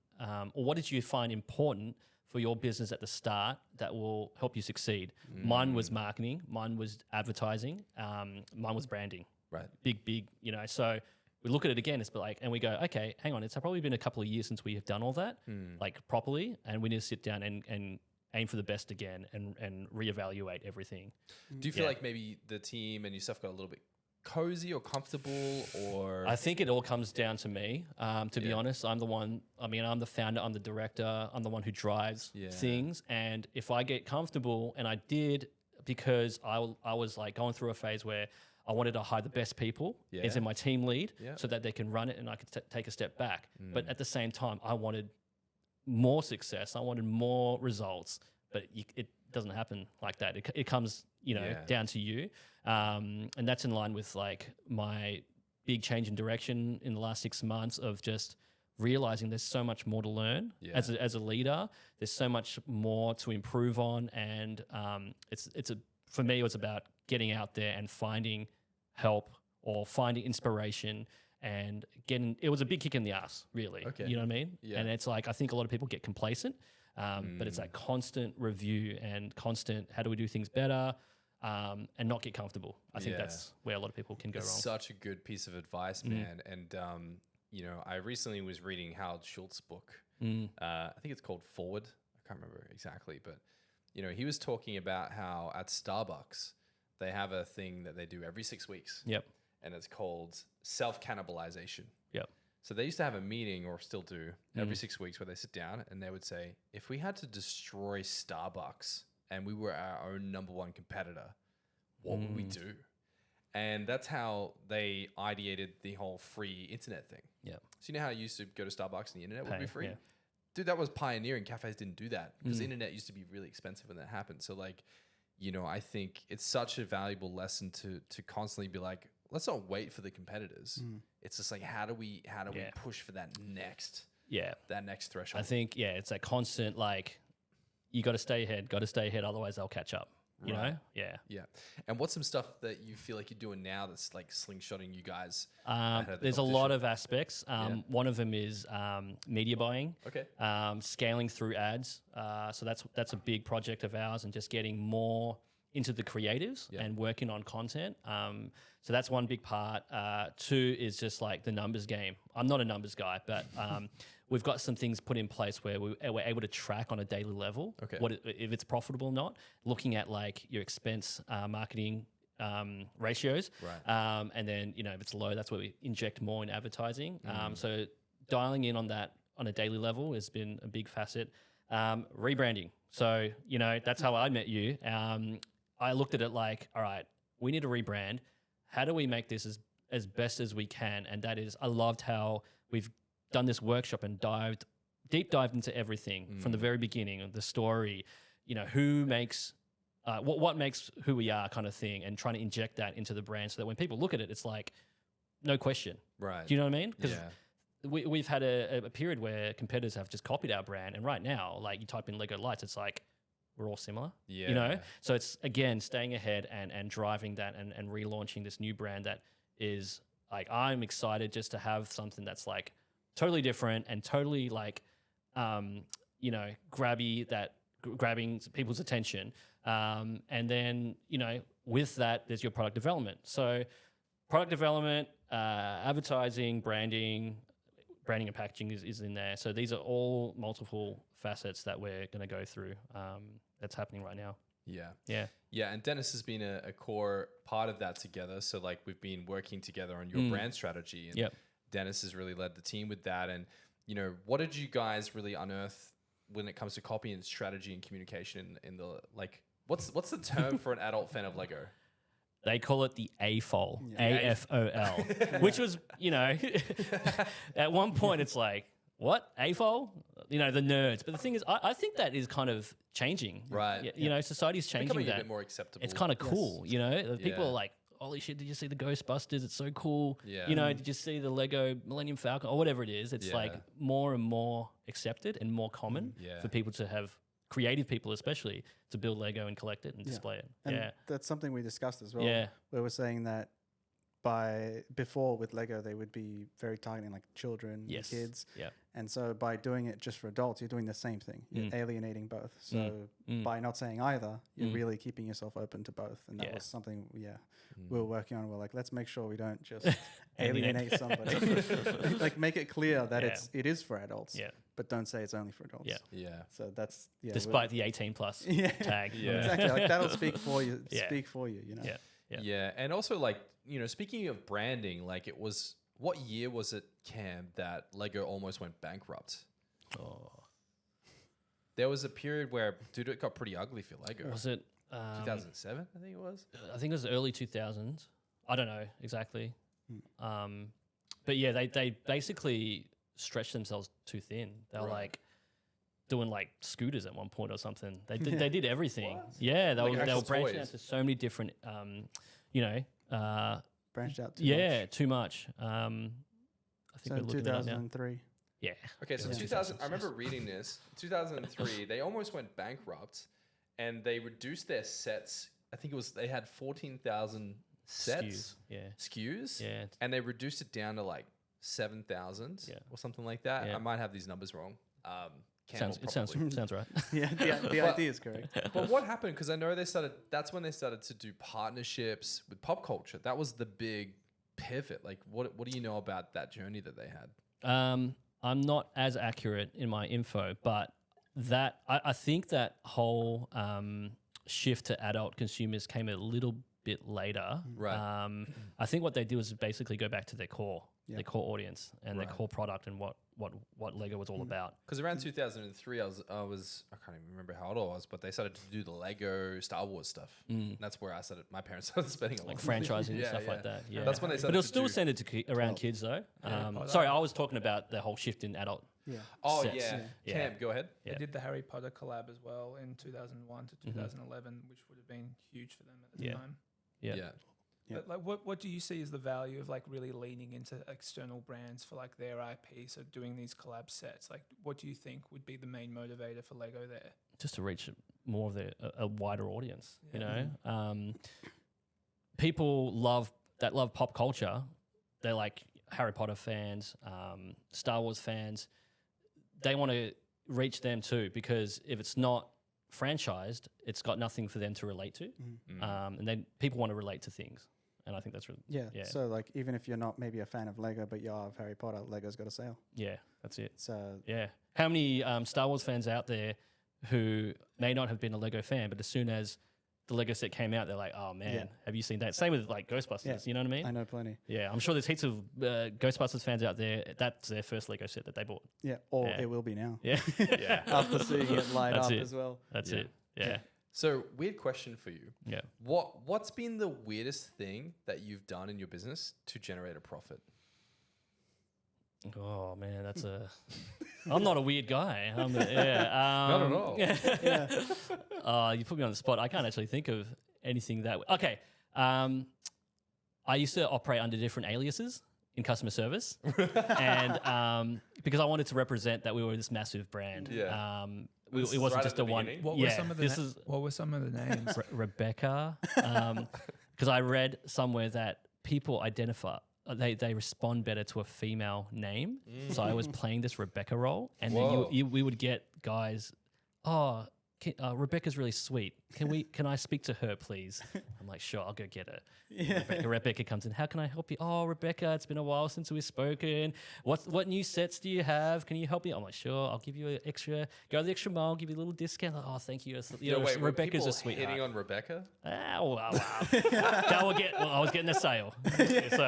[SPEAKER 3] or what did you find important for your business at the start that will help you succeed. Mine was marketing, mine was advertising, mine was branding.
[SPEAKER 2] Right.
[SPEAKER 3] Big, you know. So we look at it again, it's like, and we go, okay, hang on, it's probably been a couple of years since we have done all that, like properly, and we need to sit down and aim for the best again and reevaluate everything.
[SPEAKER 2] Do you feel like maybe the team and yourself got a little bit cozy or comfortable, or?
[SPEAKER 3] I think it all comes down to me, to be honest. I'm the one, I'm the founder, I'm the director, I'm the one who drives things. And if I get comfortable, and I did, because I was like going through a phase where I wanted to hire the best people as in my team lead so that they can run it and I could take a step back. But at the same time, I wanted more success. I wanted more results, but it doesn't happen like that. It comes, you know, down to you. And that's in line with like my big change in direction in the last 6 months of just realizing there's so much more to learn as a leader. There's so much more to improve on. And for me, it was about getting out there and finding help or finding inspiration and it was a big kick in the ass, really. Okay. You know what I mean? Yeah. And it's like, I think a lot of people get complacent, but it's that constant review and constant, how do we do things better? And not get comfortable. I think that's where a lot of people can go wrong.
[SPEAKER 2] Such a good piece of advice, man. And, you know, I recently was reading Howard Schultz's book. I think it's called Forward. I can't remember exactly, but, you know, he was talking about how at Starbucks, they have a thing that they do every 6 weeks.
[SPEAKER 3] Yep.
[SPEAKER 2] And it's called self-cannibalization.
[SPEAKER 3] Yep.
[SPEAKER 2] So they used to have a meeting, or still do, every 6 weeks where they sit down and they would say, if we had to destroy Starbucks and we were our own number one competitor, what would we do? And that's how they ideated the whole free internet thing.
[SPEAKER 3] Yeah.
[SPEAKER 2] So you know how you used to go to Starbucks and the internet would be free?
[SPEAKER 3] Yeah.
[SPEAKER 2] Dude, that was pioneering. Cafes didn't do that because the internet used to be really expensive when that happened. So like, you know, I think it's such a valuable lesson to constantly be like, let's not wait for the competitors. It's just like, how do we push for that next threshold?
[SPEAKER 3] I think, it's that constant, like, you got to stay ahead, otherwise they'll catch up. You know? Yeah.
[SPEAKER 2] Yeah. And what's some stuff that you feel like you're doing now that's like slingshotting you guys?
[SPEAKER 3] There's a lot of aspects. One of them is media buying.
[SPEAKER 2] Okay.
[SPEAKER 3] Scaling through ads. So that's a big project of ours, and just getting more into the creatives and working on content. So that's one big part. Two is just like the numbers game. I'm not a numbers guy, but we've got some things put in place where we're able to track on a daily level if it's profitable or not, looking at like your expense marketing ratios.
[SPEAKER 2] Right.
[SPEAKER 3] And then, you know, if it's low, that's where we inject more in advertising. So dialing in on that on a daily level has been a big facet. Rebranding. So, you know, that's how I met you. I looked at it like, all right, we need to rebrand. How do we make this as best as we can? And that is, I loved how we've done this workshop and deep dived into everything from the very beginning of the story, you know, who makes, what makes who we are kind of thing, and trying to inject that into the brand so that when people look at it, it's like, no question.
[SPEAKER 2] Right.
[SPEAKER 3] Do you know what I mean? Because we've had a period where competitors have just copied our brand, and right now, like, you type in Lego Lights, it's like, we're all similar, you know? So it's, again, staying ahead and driving that and relaunching this new brand that is, like, I'm excited just to have something that's, like, totally different and totally, like, you know, grabbing people's attention. And then, you know, with that, there's your product development. So product development, advertising, branding and packaging is in there. So these are all multiple facets that we're going to go through. That's happening right now.
[SPEAKER 2] Yeah. And Dennis has been a core part of that together. So like, we've been working together on your brand strategy, and Dennis has really led the team with that. And, you know, what did you guys really unearth when it comes to copy and strategy and communication in the, like, what's the term for an adult fan of Lego?
[SPEAKER 3] They call it the AFOL, AFOL, which was, you know, at one point it's like, what? AFOL? You know, the nerds. But the thing is, I think that is kind of changing.
[SPEAKER 2] Right.
[SPEAKER 3] You know, society's changing
[SPEAKER 2] Becoming
[SPEAKER 3] that.
[SPEAKER 2] a bit more acceptable.
[SPEAKER 3] It's kind of cool, you know? People are like, holy shit, did you see the Ghostbusters? It's so cool.
[SPEAKER 2] Yeah.
[SPEAKER 3] You know, did you see the Lego Millennium Falcon or whatever it is? It's like more and more accepted and more common for people to have, creative people especially, to build Lego and collect it and display it.
[SPEAKER 4] And that's something we discussed as well.
[SPEAKER 3] Yeah.
[SPEAKER 4] Where we're saying that before with Lego, they would be very targeting like children,
[SPEAKER 3] Yes.
[SPEAKER 4] kids.
[SPEAKER 3] Yeah.
[SPEAKER 4] And so by doing it just for adults, you're doing the same thing. You're alienating both. So by not saying either, you're really keeping yourself open to both. And that
[SPEAKER 3] Yeah.
[SPEAKER 4] was something, we were working on. We're like, let's make sure we don't just
[SPEAKER 3] Alienate.
[SPEAKER 4] alienate somebody. Like make it clear that it is for adults,
[SPEAKER 3] Yeah.
[SPEAKER 4] but don't say it's only for adults.
[SPEAKER 3] Yeah.
[SPEAKER 2] Yeah.
[SPEAKER 4] So that's,
[SPEAKER 3] Despite the 18 plus
[SPEAKER 4] Yeah.
[SPEAKER 3] tag.
[SPEAKER 2] Yeah.
[SPEAKER 4] exactly. Like that'll speak for you,
[SPEAKER 3] Yeah.
[SPEAKER 4] you know?
[SPEAKER 3] Yeah. Yeah.
[SPEAKER 2] Yeah. And also, like, you know, speaking of branding, like, it was, what year was it, Cam, that Lego almost went bankrupt?
[SPEAKER 3] Oh.
[SPEAKER 2] There was a period where, dude, it got pretty ugly for Lego.
[SPEAKER 3] Was it
[SPEAKER 2] 2007, I think it was.
[SPEAKER 3] I think it was early 2000s. I don't know exactly. But yeah, they basically stretched themselves too thin. They were like doing like scooters at one point or something. They did everything.
[SPEAKER 2] What?
[SPEAKER 3] Yeah, they
[SPEAKER 2] Like
[SPEAKER 3] were
[SPEAKER 2] actual
[SPEAKER 3] branching out
[SPEAKER 2] toys?
[SPEAKER 3] to so many different, you know,
[SPEAKER 4] Branched out too
[SPEAKER 3] yeah,
[SPEAKER 4] much.
[SPEAKER 3] too much. I think
[SPEAKER 4] So
[SPEAKER 3] we're
[SPEAKER 4] in
[SPEAKER 3] looking it up now.
[SPEAKER 4] 2003.
[SPEAKER 3] Yeah.
[SPEAKER 2] Okay, so
[SPEAKER 3] Yeah.
[SPEAKER 2] 2000, I remember reading this. 2003, they almost went bankrupt, and they reduced their sets. I think it was, they had 14,000 sets,
[SPEAKER 3] SKUs. Yeah.
[SPEAKER 2] SKUs,
[SPEAKER 3] Yeah.
[SPEAKER 2] and they reduced it down to like 7,000
[SPEAKER 3] Yeah.
[SPEAKER 2] or something like that.
[SPEAKER 3] Yeah.
[SPEAKER 2] I might have these numbers wrong. Cam will
[SPEAKER 3] It sounds
[SPEAKER 2] probably.
[SPEAKER 3] sounds right.
[SPEAKER 4] Yeah, the idea is correct.
[SPEAKER 2] But what happened? Because I know that's when they started to do partnerships with pop culture. That was the big pivot. Like, what do you know about that journey that they had?
[SPEAKER 3] I'm not as accurate in my info, but that I think that whole shift to adult consumers came a little bit later.
[SPEAKER 2] Right.
[SPEAKER 3] I think what they did was basically go back to their core audience and their
[SPEAKER 2] Right.
[SPEAKER 3] core product and what Lego was all about.
[SPEAKER 2] Because around 2003, I can't even remember how old I was, but they started to do the Lego Star Wars stuff. And that's where my parents started spending a lot
[SPEAKER 3] Like
[SPEAKER 2] of money.
[SPEAKER 3] franchising and
[SPEAKER 2] Yeah,
[SPEAKER 3] stuff
[SPEAKER 2] yeah.
[SPEAKER 3] like that. Yeah,
[SPEAKER 2] That's when they
[SPEAKER 3] but
[SPEAKER 2] started
[SPEAKER 3] it'll
[SPEAKER 2] to
[SPEAKER 3] still
[SPEAKER 2] do-
[SPEAKER 3] send it to around kids though. Sorry, I was talking about the whole shift in adult.
[SPEAKER 4] Yeah.
[SPEAKER 2] Oh,
[SPEAKER 3] sets.
[SPEAKER 2] yeah.
[SPEAKER 3] Yeah.
[SPEAKER 2] Cam, go ahead.
[SPEAKER 3] Yeah.
[SPEAKER 5] They did the Harry Potter collab as well in 2001 to 2011, which would have been huge for them at the
[SPEAKER 3] Yeah.
[SPEAKER 5] time.
[SPEAKER 3] Yeah.
[SPEAKER 4] Yeah.
[SPEAKER 5] But like, what do you see as the value of like really leaning into external brands for like their IP? So doing these collab sets, like, what do you think would be the main motivator for Lego there?
[SPEAKER 3] Just to reach more of a wider audience, you know. People love pop culture. They're like Harry Potter fans, Star Wars fans. They want to reach them too, because if it's not franchised, it's got nothing for them to relate to. And then people want to relate to things. And I think that's really,
[SPEAKER 4] Yeah. So like, even if you're not maybe a fan of Lego, but you are of Harry Potter, Lego's got a sale.
[SPEAKER 3] yeah, that's it.
[SPEAKER 4] So
[SPEAKER 3] Yeah. How many Star Wars fans out there who may not have been a Lego fan, but as soon as the Lego set came out, they're like, oh man, have you seen that? Same with like Ghostbusters,
[SPEAKER 4] Yeah.
[SPEAKER 3] you know what I mean?
[SPEAKER 4] I know plenty.
[SPEAKER 3] Yeah, I'm sure there's heaps of Ghostbusters fans out there. That's their first Lego set that they bought.
[SPEAKER 4] Yeah. Or
[SPEAKER 3] Yeah.
[SPEAKER 4] it will be now.
[SPEAKER 3] Yeah,
[SPEAKER 2] Yeah.
[SPEAKER 4] After seeing it light
[SPEAKER 3] That's
[SPEAKER 4] up
[SPEAKER 3] it.
[SPEAKER 4] as well.
[SPEAKER 3] that's
[SPEAKER 2] Yeah.
[SPEAKER 3] it. Yeah,
[SPEAKER 2] So, weird question for you.
[SPEAKER 3] yeah.
[SPEAKER 2] What's been the weirdest thing that you've done in your business to generate a profit?
[SPEAKER 3] Oh man, that's a. I'm not a weird guy. Not
[SPEAKER 2] at all.
[SPEAKER 3] You put me on the spot. I can't actually think of anything that. Okay. I used to operate under different aliases in customer service, and because I wanted to represent that we were this massive brand.
[SPEAKER 2] Yeah. This
[SPEAKER 3] It
[SPEAKER 2] is
[SPEAKER 3] wasn't
[SPEAKER 2] right
[SPEAKER 3] just
[SPEAKER 2] at
[SPEAKER 3] a
[SPEAKER 2] the
[SPEAKER 3] one.
[SPEAKER 2] beginning?
[SPEAKER 5] What
[SPEAKER 3] yeah,
[SPEAKER 5] were some of the
[SPEAKER 3] this is
[SPEAKER 5] what were some of the names?
[SPEAKER 3] Rebecca, because I read somewhere that people identify. They respond better to a female name, so I was playing this Rebecca role, and
[SPEAKER 2] Whoa.
[SPEAKER 3] then we would get guys. Oh, Rebecca's really sweet. Can I speak to her, please? I'm like, sure, I'll go get her. Rebecca comes in. How can I help you? Oh, Rebecca, it's been a while since we've spoken. What new sets do you have? Can you help me? I'm like, sure, I'll give you an extra. Go the extra mile. Give you a little discount. Like, oh, thank you. You know,
[SPEAKER 2] were
[SPEAKER 3] Rebecca's
[SPEAKER 2] people
[SPEAKER 3] a sweetheart.
[SPEAKER 2] hitting on Rebecca?
[SPEAKER 3] Ah, wow. I was getting a sale. So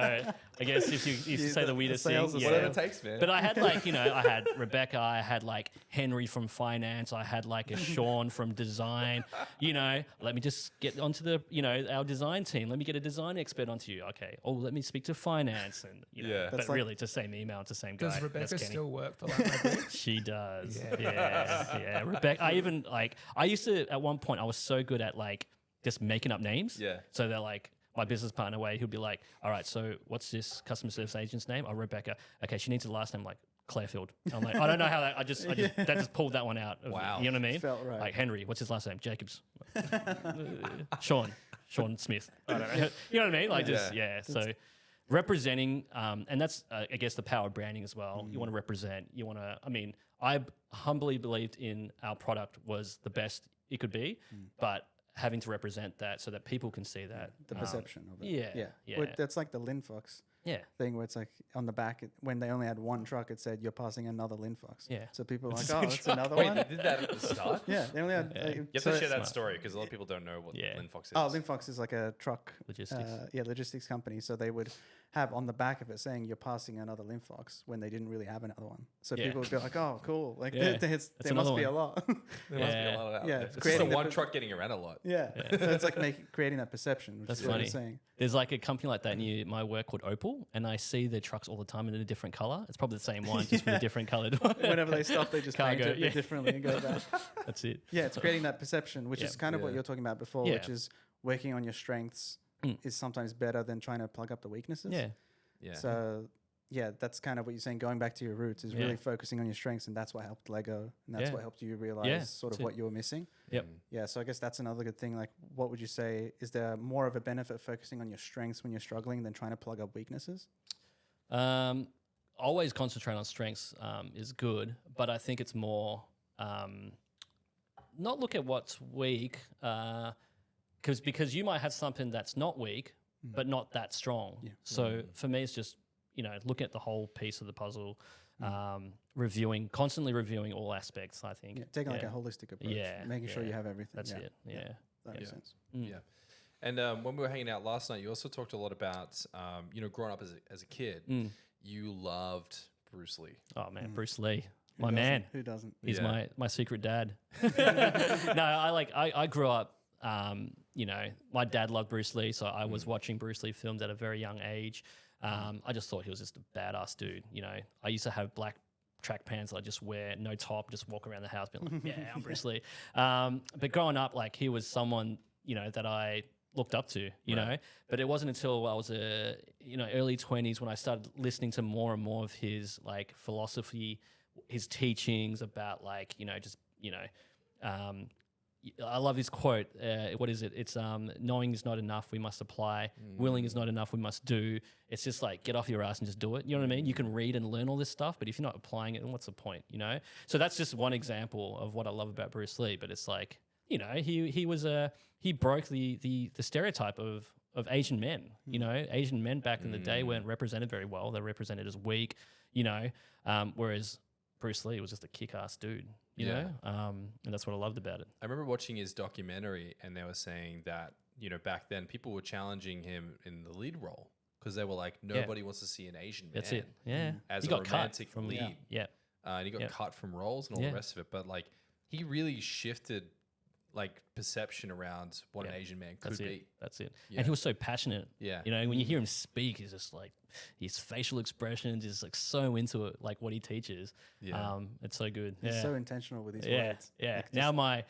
[SPEAKER 3] I guess if you say the weirdest thing,
[SPEAKER 4] sales is
[SPEAKER 2] Whatever it takes, man.
[SPEAKER 3] but I had like, I had Rebecca, I had like Henry from finance, I had like a Sean from design, let me just get onto the, our design team. Let me get a design expert onto you. Okay. Oh, let me speak to finance and,
[SPEAKER 2] Yeah.
[SPEAKER 3] but
[SPEAKER 4] That's like-
[SPEAKER 3] really it's the same email, it's the same guy.
[SPEAKER 5] Does
[SPEAKER 3] That's
[SPEAKER 5] Rebecca
[SPEAKER 3] Kenny.
[SPEAKER 5] still work for like my Bricks?
[SPEAKER 3] She does. Yeah. Rebecca, I used to, at one point, I was so good at like just making up names.
[SPEAKER 2] Yeah.
[SPEAKER 3] So they're like, my business partner way, he'll be like, all right, so what's this customer service agent's name? Oh, Rebecca. Okay, she needs a last name like Clarefield. I'm like, I don't know how that, that just pulled that one out.
[SPEAKER 2] Wow.
[SPEAKER 3] You know what I mean?
[SPEAKER 4] Felt right.
[SPEAKER 3] Like Henry, what's his last name? Jacobs. Sean Smith. I don't know. You know what I mean? Like just, yeah. So representing, and that's I guess the power of branding as well. You want to represent. You want to. I mean, I humbly believed in our product was the best it could be, but having to represent that so that people can see that
[SPEAKER 4] The perception of it.
[SPEAKER 3] Yeah, yeah.
[SPEAKER 4] Well, that's like the Linfox thing where it's like on the back, when they only had one truck, it said, "You're passing another Linfox."
[SPEAKER 3] Yeah.
[SPEAKER 4] So people are like, "Oh, it's another
[SPEAKER 2] Wait,
[SPEAKER 4] one."
[SPEAKER 2] they did that at the start?
[SPEAKER 4] Yeah, they only had.
[SPEAKER 2] You have
[SPEAKER 4] so
[SPEAKER 2] to share that story because a lot of people don't know what Linfox is.
[SPEAKER 4] Oh, Linfox is like a truck
[SPEAKER 3] Logistics.
[SPEAKER 4] logistics company. So they would have on the back of it saying you're passing another Linfox when they didn't really have another one. So people would be like, "Oh, cool! Like there must be a lot."
[SPEAKER 2] There must be a lot of that.
[SPEAKER 4] Yeah,
[SPEAKER 2] It's just
[SPEAKER 4] creating
[SPEAKER 2] the
[SPEAKER 4] the
[SPEAKER 2] one truck getting around a lot.
[SPEAKER 4] Yeah. So it's like creating that perception. Which
[SPEAKER 3] That's
[SPEAKER 4] is what
[SPEAKER 3] funny.
[SPEAKER 4] I'm saying.
[SPEAKER 3] There's like a company like that near my work called Opal, and I see their trucks all the time in a different color. It's probably the same one, just with a different colored one.
[SPEAKER 4] Whenever they stop, they just paint
[SPEAKER 3] Cargo,
[SPEAKER 4] it a bit differently and go back.
[SPEAKER 3] That's it.
[SPEAKER 4] Yeah, it's creating that perception, which is kind of what you're talking about before,
[SPEAKER 3] Yeah.
[SPEAKER 4] which is working on your strengths is sometimes better than trying to plug up the weaknesses.
[SPEAKER 3] Yeah.
[SPEAKER 2] Yeah.
[SPEAKER 4] So, yeah, that's kind of what you're saying. Going back to your roots is really focusing on your strengths, and that's what helped Lego, and that's what helped you realize sort of what you were missing.
[SPEAKER 3] Yep.
[SPEAKER 4] Yeah, so I guess that's another good thing. Like, what would you say? Is there more of a benefit focusing on your strengths when you're struggling than trying to plug up weaknesses?
[SPEAKER 3] Always concentrate on strengths is good, but I think it's more not look at what's weak, because you might have something that's not weak, but not that strong. Yeah. So for me, it's just looking at the whole piece of the puzzle, constantly reviewing all aspects. I think
[SPEAKER 4] taking like a holistic approach.
[SPEAKER 3] Yeah,
[SPEAKER 4] making sure you have everything.
[SPEAKER 3] That's it. Yeah,
[SPEAKER 4] that makes sense.
[SPEAKER 2] Yeah. And when we were hanging out last night, you also talked a lot about, growing up as a kid, you loved Bruce Lee.
[SPEAKER 3] Oh man, Bruce Lee, my man.
[SPEAKER 4] Who doesn't?
[SPEAKER 3] He's my secret dad. No, I grew up. My dad loved Bruce Lee, so I was watching Bruce Lee films at a very young age. I just thought he was just a badass dude. I used to have black track pants that I just wear, no top, just walk around the house being like, yeah, I'm Bruce Lee. But growing up, like, he was someone, that I looked up to, you know, but it wasn't until I was early 20s when I started listening to more and more of his like philosophy, his teachings about like, I love his quote. What is it? It's knowing is not enough, we must apply. Willing is not enough, we must do. It's just like, get off your ass and just do it. You know what I mean? You can read and learn all this stuff, but if you're not applying it, then what's the point, So that's just one example of what I love about Bruce Lee. But it's like, he broke the stereotype of Asian men. Asian men back in the day weren't represented very well. They're represented as weak, whereas Bruce Lee was just a kick-ass dude. You know, and that's what I loved about it.
[SPEAKER 2] I remember watching his documentary, and they were saying that back then people were challenging him in the lead role because they were like, nobody wants to see an Asian man.
[SPEAKER 3] That's it. Yeah,
[SPEAKER 2] as
[SPEAKER 3] he
[SPEAKER 2] a
[SPEAKER 3] got
[SPEAKER 2] romantic
[SPEAKER 3] cut from
[SPEAKER 2] lead. And he got cut from roles and all the rest of it. But like, he really shifted like perception around what an Asian man could be.
[SPEAKER 3] That's it. And he was so passionate.
[SPEAKER 2] Yeah.
[SPEAKER 3] When you hear him speak, he's just like, his facial expressions is like so into it, like what he teaches. It's so good.
[SPEAKER 4] He's so intentional with his words.
[SPEAKER 3] Yeah.
[SPEAKER 4] Like,
[SPEAKER 3] now my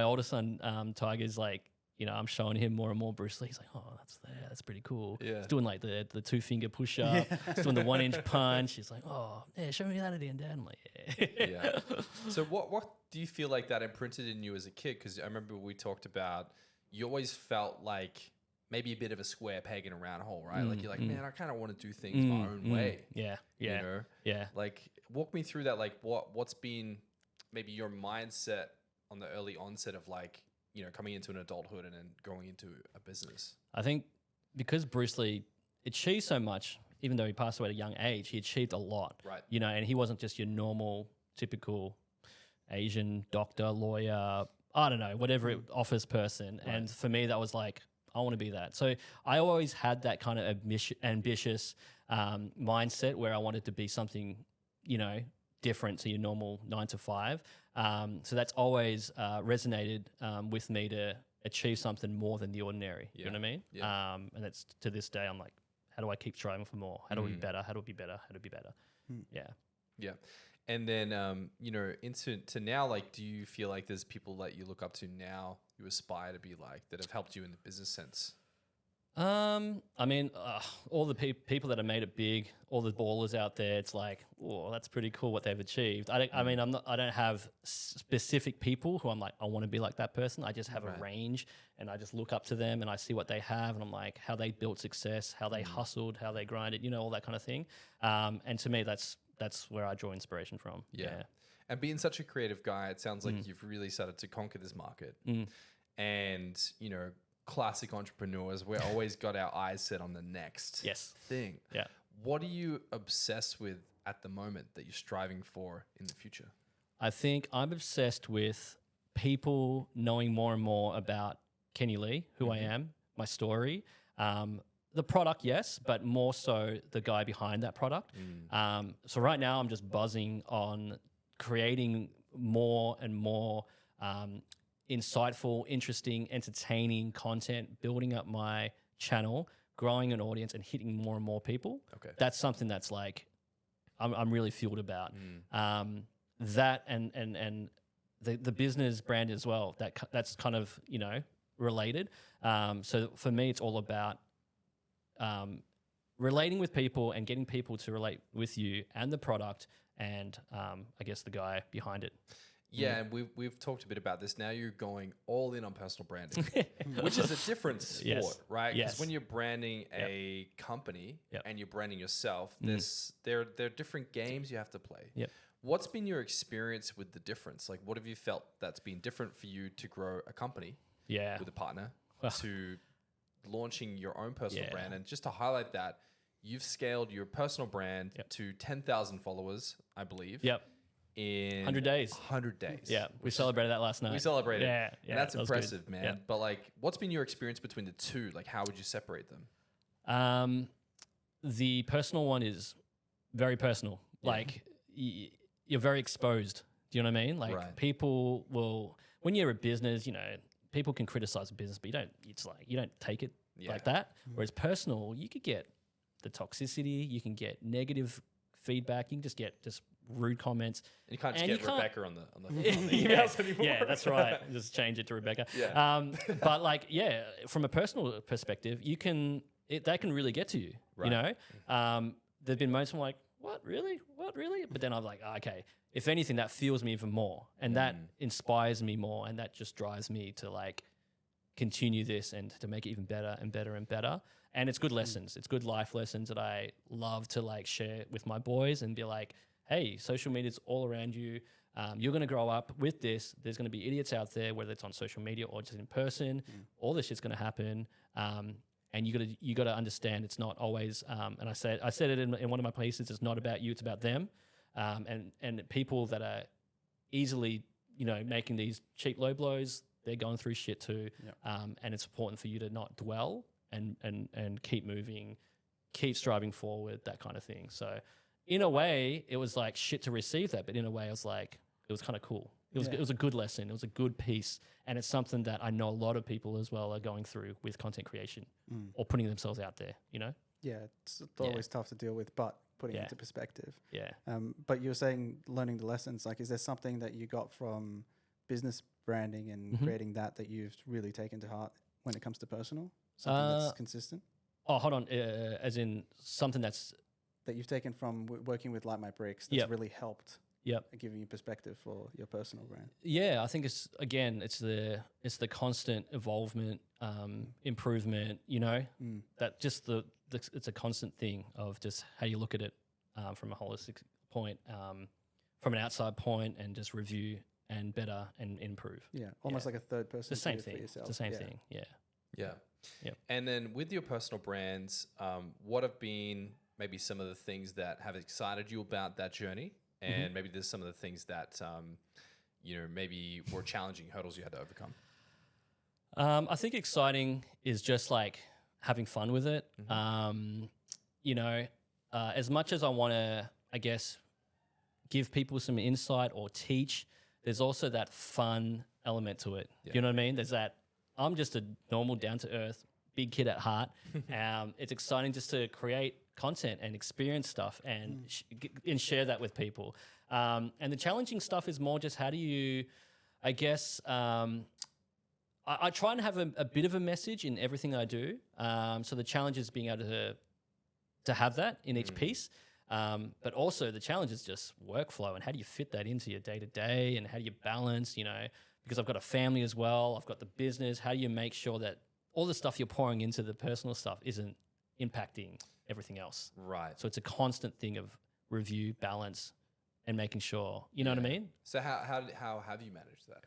[SPEAKER 3] older son, Tiger's like, I'm showing him more and more Bruce Lee. He's like, oh, that's pretty cool.
[SPEAKER 2] Yeah.
[SPEAKER 3] He's doing like the 2-finger push up. He's doing the 1-inch punch. He's like, oh, yeah, show me that again, Dad. I'm like, yeah.
[SPEAKER 2] So what do you feel like that imprinted in you as a kid? Because I remember we talked about, you always felt like maybe a bit of a square peg in a round hole, right? Like, you're like, man, I kind of want to do things my own way.
[SPEAKER 3] Yeah.
[SPEAKER 2] Like, walk me through that. Like, what's been maybe your mindset on the early onset of like, coming into an adulthood and then going into a business?
[SPEAKER 3] I think because Bruce Lee achieved so much, even though he passed away at a young age, he achieved a lot.
[SPEAKER 2] Right.
[SPEAKER 3] And he wasn't just your normal, typical Asian doctor, lawyer, I don't know, whatever office person. Right. And for me, that was like, I want to be that. So I always had that kind of ambitious mindset where I wanted to be something, different to your normal 9 to 5. So that's always resonated with me to achieve something more than the ordinary. You know what I mean? Yeah. And that's to this day, I'm like, how do I keep striving for more? How do we be better? How do we be better? How do we be better? Yeah.
[SPEAKER 2] Yeah. And then, into now, like, do you feel like there's people that you look up to now you aspire to be like that have helped you in the business sense?
[SPEAKER 3] I mean, all the people that have made it big, all the ballers out there, it's like, oh, that's pretty cool what they've achieved. I mean, I don't have specific people who I'm like, I want to be like that person. I just have a range, and I just look up to them, and I see what they have, and I'm like, how they built success, how they hustled, how they grinded, you know, all that kind of thing. And to me, that's where I draw inspiration from. Yeah.
[SPEAKER 2] And being such a creative guy, it sounds like you've really started to conquer this market. And, you know, classic entrepreneurs, we're always got our eyes set on the next thing.
[SPEAKER 3] Yeah.
[SPEAKER 2] What are you obsessed with at the moment that you're striving for in the future?
[SPEAKER 3] I think I'm obsessed with people knowing more and more about Kenny Lee, who I am, my story, the product, yes, but more so the guy behind that product. So right now I'm just buzzing on creating more and more insightful, interesting, entertaining content, building up my channel, growing an audience, and hitting more and more people.
[SPEAKER 2] Okay.
[SPEAKER 3] That's something that's like I'm really fueled about. That and the business brand as well. That's kind of, you know, related. So for me, it's all about relating with people and getting people to relate with you and the product and I guess the guy behind it.
[SPEAKER 2] Yeah, and we've talked a bit about this. Now you're going all in on personal branding, which is a different sport, right? Because when you're branding a company and you're branding yourself, there are different games you have to play. What's been your experience with the difference? Like, what have you felt that's been different for you to grow a company with a partner to launching your own personal brand? And just to highlight that, you've scaled your personal brand to 10,000 followers, I believe. In
[SPEAKER 3] 100 days.
[SPEAKER 2] 100 days.
[SPEAKER 3] Yeah, we celebrated that last night.
[SPEAKER 2] We celebrated.
[SPEAKER 3] Yeah,
[SPEAKER 2] and that's impressive,
[SPEAKER 3] good.
[SPEAKER 2] man.
[SPEAKER 3] Yeah.
[SPEAKER 2] But like, what's been your experience between the two? Like, how would you separate them?
[SPEAKER 3] The personal one is very personal. Like, you're very exposed. Do you know what I mean? Like, people will, when you're a business, you know, people can criticize a business, but you don't take it like that. Whereas personal, you could get the toxicity, you can get negative feedback, you can just get rude comments.
[SPEAKER 2] And you can't just get Rebecca on the
[SPEAKER 3] emails anymore. Yeah, that's right. Just change it to Rebecca. But like, from a personal perspective, that can really get to you, you know? There've been moments where I'm like, what, really? But then I'm like, okay, if anything, that fuels me even more. And that inspires me more. And that just drives me to like continue this and to make it even better and better and better. And it's good lessons. It's good life lessons that I love to like share with my boys and be like, hey, social media is all around you. You're going to grow up with this. There's going to be idiots out there, whether it's on social media or just in person. All this shit's going to happen. And you got to understand it's not always. And I said it in one of my places. It's not about you. It's about them. And people that are easily, you know, making these cheap low blows, they're going through shit too. And it's important for you to not dwell and keep moving, keep striving forward, that kind of thing. So in a way, it was like shit to receive that, but in a way, I was like, it was kind of cool. It was a good lesson. It was a good piece. And it's something that I know a lot of people as well are going through with content creation or putting themselves out there, you know?
[SPEAKER 4] Yeah, it's always tough to deal with, but putting it into perspective.
[SPEAKER 3] Yeah.
[SPEAKER 4] But you were saying learning the lessons. Like, is there something that you got from business branding and creating that you've really taken to heart when it comes to personal? Something that's consistent?
[SPEAKER 3] Oh, hold on. As in something that
[SPEAKER 4] you've taken from working with Light My Bricks that's really helped giving you perspective for your personal brand.
[SPEAKER 3] Yeah, I think it's the constant evolvement, improvement, you know, that just it's a constant thing of just how you look at it from a holistic point, from an outside point, and just review and better and improve.
[SPEAKER 4] Yeah, almost like a third person.
[SPEAKER 3] The same thing.
[SPEAKER 4] For yourself.
[SPEAKER 3] It's the same thing. Yeah.
[SPEAKER 2] And then with your personal brands, what have been maybe some of the things that have excited you about that journey? And maybe there's some of the things that, you know, maybe were challenging hurdles you had to overcome.
[SPEAKER 3] I think exciting is just like having fun with it. You know, as much as I want to, I guess, give people some insight or teach, there's also that fun element to it. You know what I mean? There's that, I'm just a normal, down-to-earth, big kid at heart. It's exciting just to create content and experience stuff and share that with people. And the challenging stuff is more just how do you, I guess, I I try and have a bit of a message in everything I do. So the challenge is being able to have that in each piece. But also the challenge is just workflow and how do you fit that into your day to day and how do you balance, because I've got a family as well, I've got the business. How do you make sure that all the stuff you're pouring into the personal stuff isn't impacting everything else?
[SPEAKER 2] Right.
[SPEAKER 3] So it's a constant thing of review, balance, and making sure, you know what I mean?
[SPEAKER 2] So how have you managed that?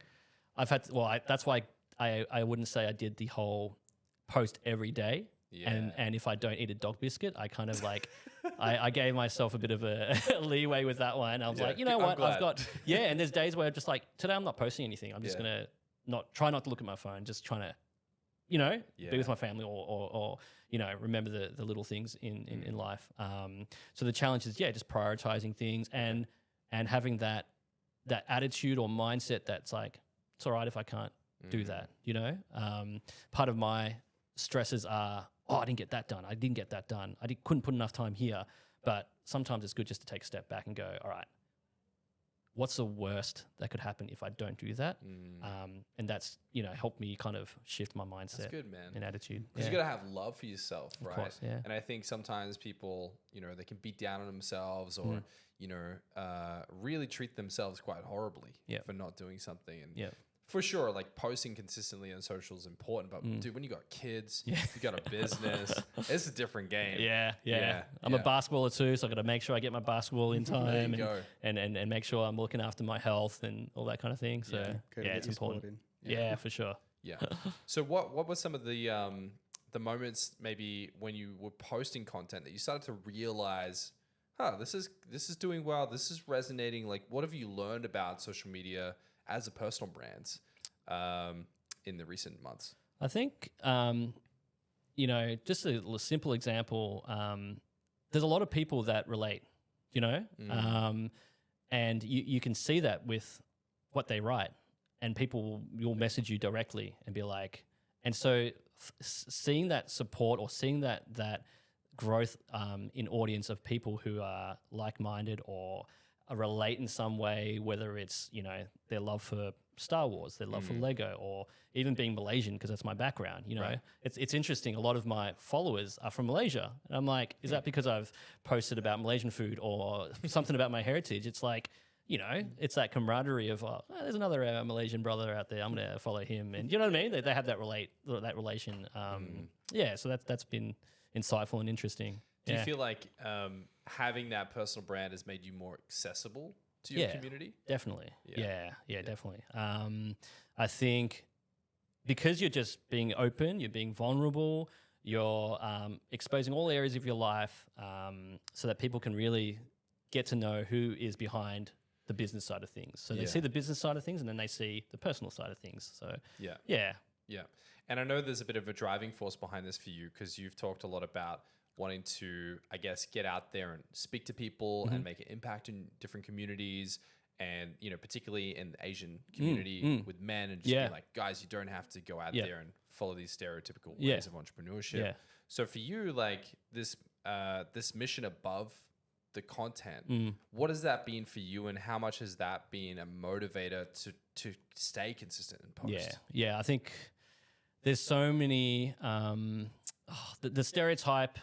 [SPEAKER 3] I've had, that's why I wouldn't say I did the whole post every day.
[SPEAKER 2] Yeah.
[SPEAKER 3] And if I don't eat a dog biscuit, I kind of like, I gave myself a bit of a leeway with that one. I was like, you know what, I've got, and there's days where I'm just like, today I'm not posting anything. I'm just going to try not to look at my phone, just trying to, be with my family or remember the little things in life. So the challenge is, just prioritizing things and having that attitude or mindset that's like, it's all right if I can't do that, Part of my stresses are, I didn't get that done. I didn't get that done. Couldn't put enough time here. But sometimes it's good just to take a step back and go, all right, what's the worst that could happen if I don't do that? And that's, helped me kind of shift my mindset.
[SPEAKER 2] That's good, man.
[SPEAKER 3] And attitude.
[SPEAKER 2] Because you got to have love for yourself, right?
[SPEAKER 3] Of course, yeah.
[SPEAKER 2] And I think sometimes people, they can beat down on themselves or, really treat themselves quite horribly for not doing something. And for sure, like posting consistently on social is important, but dude, when you got kids, you got a business, it's a different game.
[SPEAKER 3] Yeah. I'm a basketballer too, so I got to make sure I get my basketball in time and make sure I'm looking after my health and all that kind of thing. So it's important. Yeah, for sure.
[SPEAKER 2] Yeah. So what were some of the moments maybe when you were posting content that you started to realize, this is doing well, this is resonating? Like, what have you learned about social media as a personal brand in the recent months?
[SPEAKER 3] I think, just a simple example, there's a lot of people that relate, and you can see that with what they write, and people will message you directly and be like, and so seeing that support or seeing that growth in audience of people who are like-minded or relate in some way, whether it's, their love for Star Wars, their love for Lego, or even being Malaysian, because that's my background, It's interesting. A lot of my followers are from Malaysia. And I'm like, is that because I've posted about Malaysian food or something about my heritage? It's like, it's that camaraderie of, there's another Malaysian brother out there, I'm going to follow him. And you know what I mean? They have that relation. So that's been insightful and interesting.
[SPEAKER 2] Do you feel like having that personal brand has made you more accessible to your community?
[SPEAKER 3] Definitely. Yeah, definitely. I think because you're just being open, you're being vulnerable, you're exposing all areas of your life so that people can really get to know who is behind the business side of things. So they see the business side of things and then they see the personal side of things. So yeah.
[SPEAKER 2] And I know there's a bit of a driving force behind this for you because you've talked a lot about wanting to, I guess, get out there and speak to people and make an impact in different communities and, particularly in the Asian community with men and just be like, guys, you don't have to go out there and follow these stereotypical ways of entrepreneurship. Yeah. So for you, like this mission above the content, what has that been for you and how much has that been a motivator to stay consistent in post?
[SPEAKER 3] Yeah. I think there's so many, the stereotype,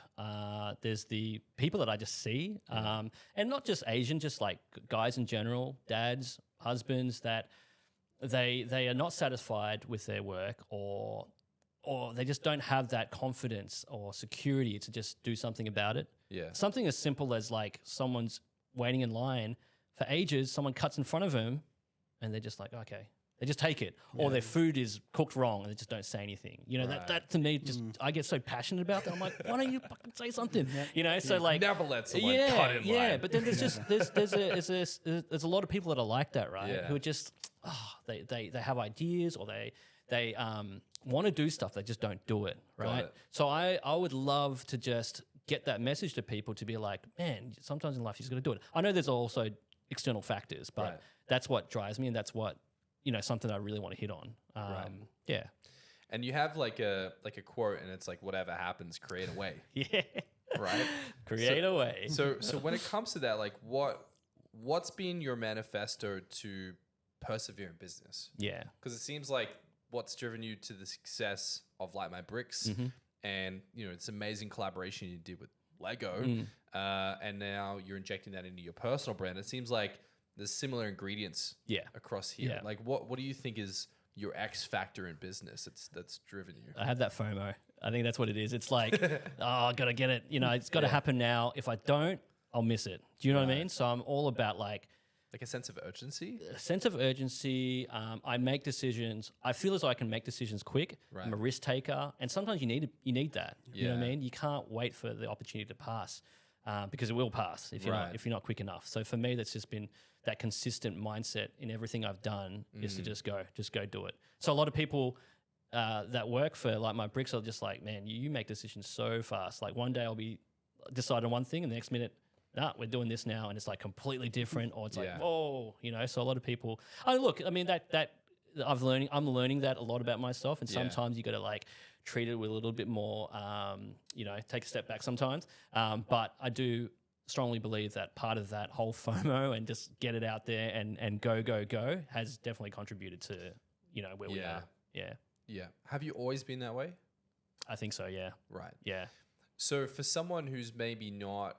[SPEAKER 3] there's the people that I just see, and not just Asian, just like guys in general, dads, husbands, that they are not satisfied with their work or they just don't have that confidence or security to just do something about it. Yeah. Something as simple as like someone's waiting in line for ages, someone cuts in front of them and they're just like, okay. They just take it, or their food is cooked wrong, and they just don't say anything. That to me, just I get so passionate about that. I'm like, why don't you fucking say something? So like
[SPEAKER 2] never let someone cut in line.
[SPEAKER 3] Yeah, but then there's just there's a lot of people that are like that, right? Yeah. Who are just they have ideas or they want to do stuff, they just don't do it, right? So I would love to just get that message to people to be like, man, sometimes in life you just got to do it. I know there's also external factors, but that's what drives me, and that's what something I really want to hit on. Yeah.
[SPEAKER 2] And you have like a quote, and it's like, whatever happens, create a way.
[SPEAKER 3] Yeah.
[SPEAKER 2] Right?
[SPEAKER 3] Create a way.
[SPEAKER 2] So when it comes to that, like what's been your manifesto to persevere in business?
[SPEAKER 3] Yeah.
[SPEAKER 2] Because it seems like what's driven you to the success of Light My Bricks, and it's amazing collaboration you did with Lego, and now you're injecting that into your personal brand. It seems like there's similar ingredients across here.
[SPEAKER 3] Yeah.
[SPEAKER 2] Like what do you think is your X factor in business that's driven you?
[SPEAKER 3] I have that FOMO. I think that's what it is. It's like, oh, I got to get it. It's got to happen now. If I don't, I'll miss it. Do you know what I mean? So I'm all about like
[SPEAKER 2] a sense of urgency.
[SPEAKER 3] A sense of urgency. I make decisions. I feel as though I can make decisions quick.
[SPEAKER 2] Right.
[SPEAKER 3] I'm a risk taker, and sometimes you need that. You know what I mean? You can't wait for the opportunity to pass because it will pass if you're not quick enough. So for me, that's just been that consistent mindset in everything I've done is to just go do it. So a lot of people that work for Like My Bricks are just like, man, you make decisions so fast. Like one day I'll be deciding one thing, and the next minute, nah, we're doing this now, and it's like completely different, or it's like, whoa, So a lot of people. Look, I mean that I'm learning that a lot about myself, and sometimes you got to like treat it with a little bit more, take a step back sometimes. But I do strongly believe that part of that whole FOMO and just get it out there and go has definitely contributed to where we are.
[SPEAKER 2] Yeah. Have you always been that way?
[SPEAKER 3] I think so. Yeah.
[SPEAKER 2] Right.
[SPEAKER 3] Yeah.
[SPEAKER 2] So for someone who's maybe not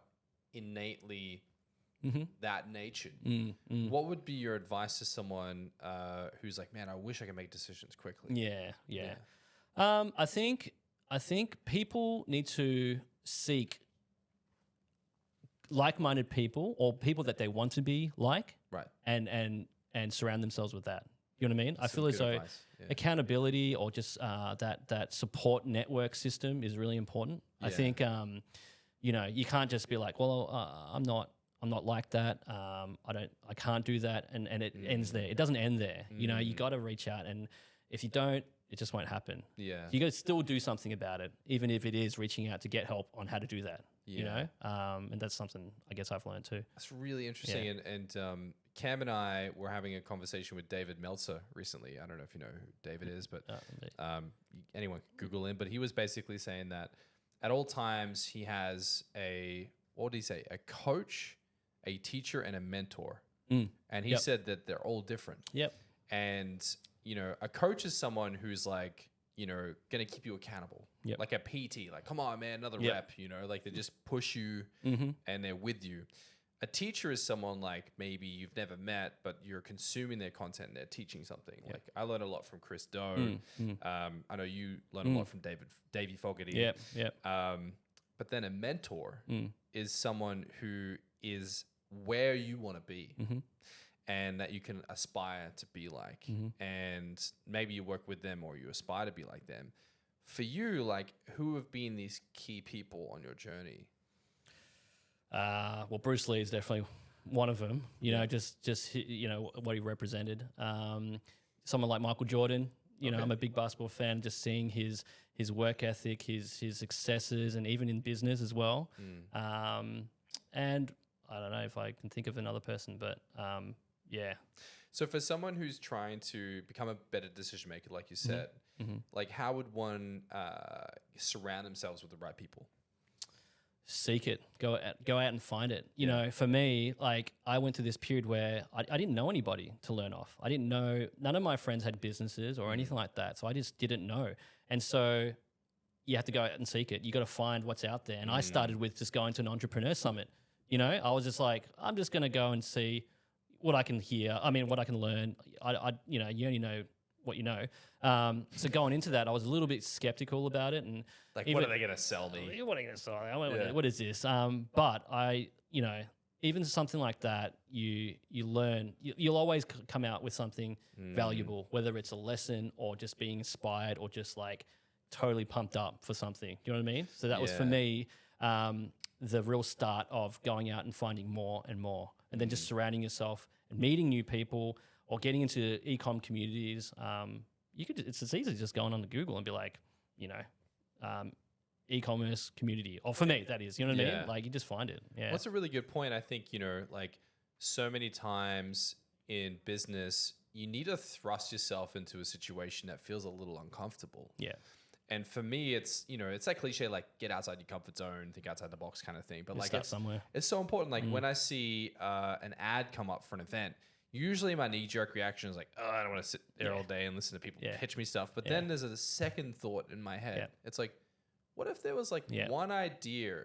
[SPEAKER 2] innately that natured, what would be your advice to someone who's like, man, I wish I could make decisions quickly?
[SPEAKER 3] Yeah. I think people need to seek like-minded people or people that they want to be like,
[SPEAKER 2] right?
[SPEAKER 3] And surround themselves with that. You know what I mean? I feel as though accountability or just that support network system is really important. I think you can't just be like, well, I'm not like that. I can't do that, and it ends there. It doesn't end there. You got to reach out, and if you don't, it just won't happen.
[SPEAKER 2] Yeah,
[SPEAKER 3] you got to still do something about it, even if it is reaching out to get help on how to do that. And that's something I guess I've learned too.
[SPEAKER 2] That's really interesting. And Cam and I were having a conversation with David Meltzer recently. I don't know if you know who David is, but anyone can Google him. But he was basically saying that at all times he has what did he say? A coach, a teacher, and a mentor. And he said that they're all different.
[SPEAKER 3] Yep.
[SPEAKER 2] And a coach is someone who's like, going to keep you accountable.
[SPEAKER 3] Yep.
[SPEAKER 2] Like a PT, like, come on, man, another rep, like they just push you and they're with you. A teacher is someone like maybe you've never met, but you're consuming their content and they're teaching something. Yep. Like I learned a lot from Chris Doe. I know you learned a lot from Davey Fogarty. But then a mentor is someone who is where you want to be. And that you can aspire to be like. And maybe you work with them or you aspire to be like them. For you, like, who have been these key people on your journey?
[SPEAKER 3] Well, Bruce Lee is definitely one of them. Just what he represented. Someone like Michael Jordan. I'm a big basketball fan. Just seeing his work ethic, his successes, and even in business as well. And I don't know if I can think of another person, but yeah.
[SPEAKER 2] So for someone who's trying to become a better decision maker, like you said, like how would one surround themselves with the right people?
[SPEAKER 3] Seek it. Go out and find it. You know, for me, like I went through this period where I didn't know anybody to learn off. I didn't know, none of my friends had businesses or anything like that. So I just didn't know. And so you have to go out and seek it. You got to find what's out there. And I started with just going to an entrepreneur summit. I was just like, I'm just going to go and see what I can hear. I mean, what I can learn. You only know what you know. So going into that, I was a little bit skeptical about it. And
[SPEAKER 2] like, what are they going to sell me?
[SPEAKER 3] What are they going to sell me? What is this? But even something like that, you learn. You'll always come out with something valuable, whether it's a lesson or just being inspired or just like totally pumped up for something. Do you know what I mean? So that was for me the real start of going out and finding more and more. And then just surrounding yourself and meeting new people or getting into e-com communities. It's as easy as just going on to Google and be like, e-commerce community. Or for me, that is, you know what I mean? Like you just find it. Yeah.
[SPEAKER 2] That's a really good point. I think, like so many times in business, you need to thrust yourself into a situation that feels a little uncomfortable.
[SPEAKER 3] Yeah.
[SPEAKER 2] And for me, it's, it's that cliche, like get outside your comfort zone, think outside the box kind of thing. But like
[SPEAKER 3] start somewhere.
[SPEAKER 2] It's so important. Like when I see an ad come up for an event, usually my knee-jerk reaction is like, oh, I don't want to sit there all day and listen to people pitch me stuff. But then there's a second thought in my head. It's like, what if there was like one idea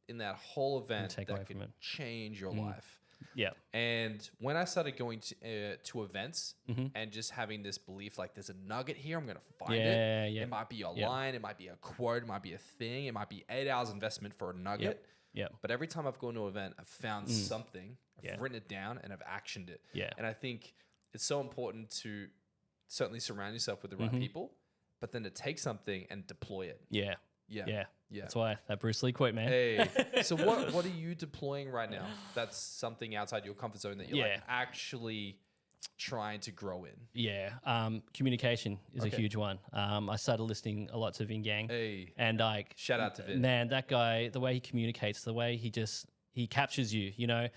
[SPEAKER 2] in that whole event that could change your life?
[SPEAKER 3] Yeah.
[SPEAKER 2] And when I started going to events and just having this belief, like there's a nugget here, I'm going to find it. It might be a line, it might be a quote, it might be a thing, it might be 8 hours investment for a nugget. But every time I've gone to an event, I've found something, I've written it down, and I've actioned it. And I think it's so important to certainly surround yourself with the right people, but then to take something and deploy it.
[SPEAKER 3] Yeah. That's why that Bruce Lee quote, man.
[SPEAKER 2] Hey, so what are you deploying right now? That's something outside your comfort zone that you're like actually trying to grow in.
[SPEAKER 3] Communication is a huge one. I started listening a lot to Vin Yang.
[SPEAKER 2] Hey,
[SPEAKER 3] and like,
[SPEAKER 2] shout out to Vin.
[SPEAKER 3] Man, that guy, the way he communicates, the way he captures you, you know,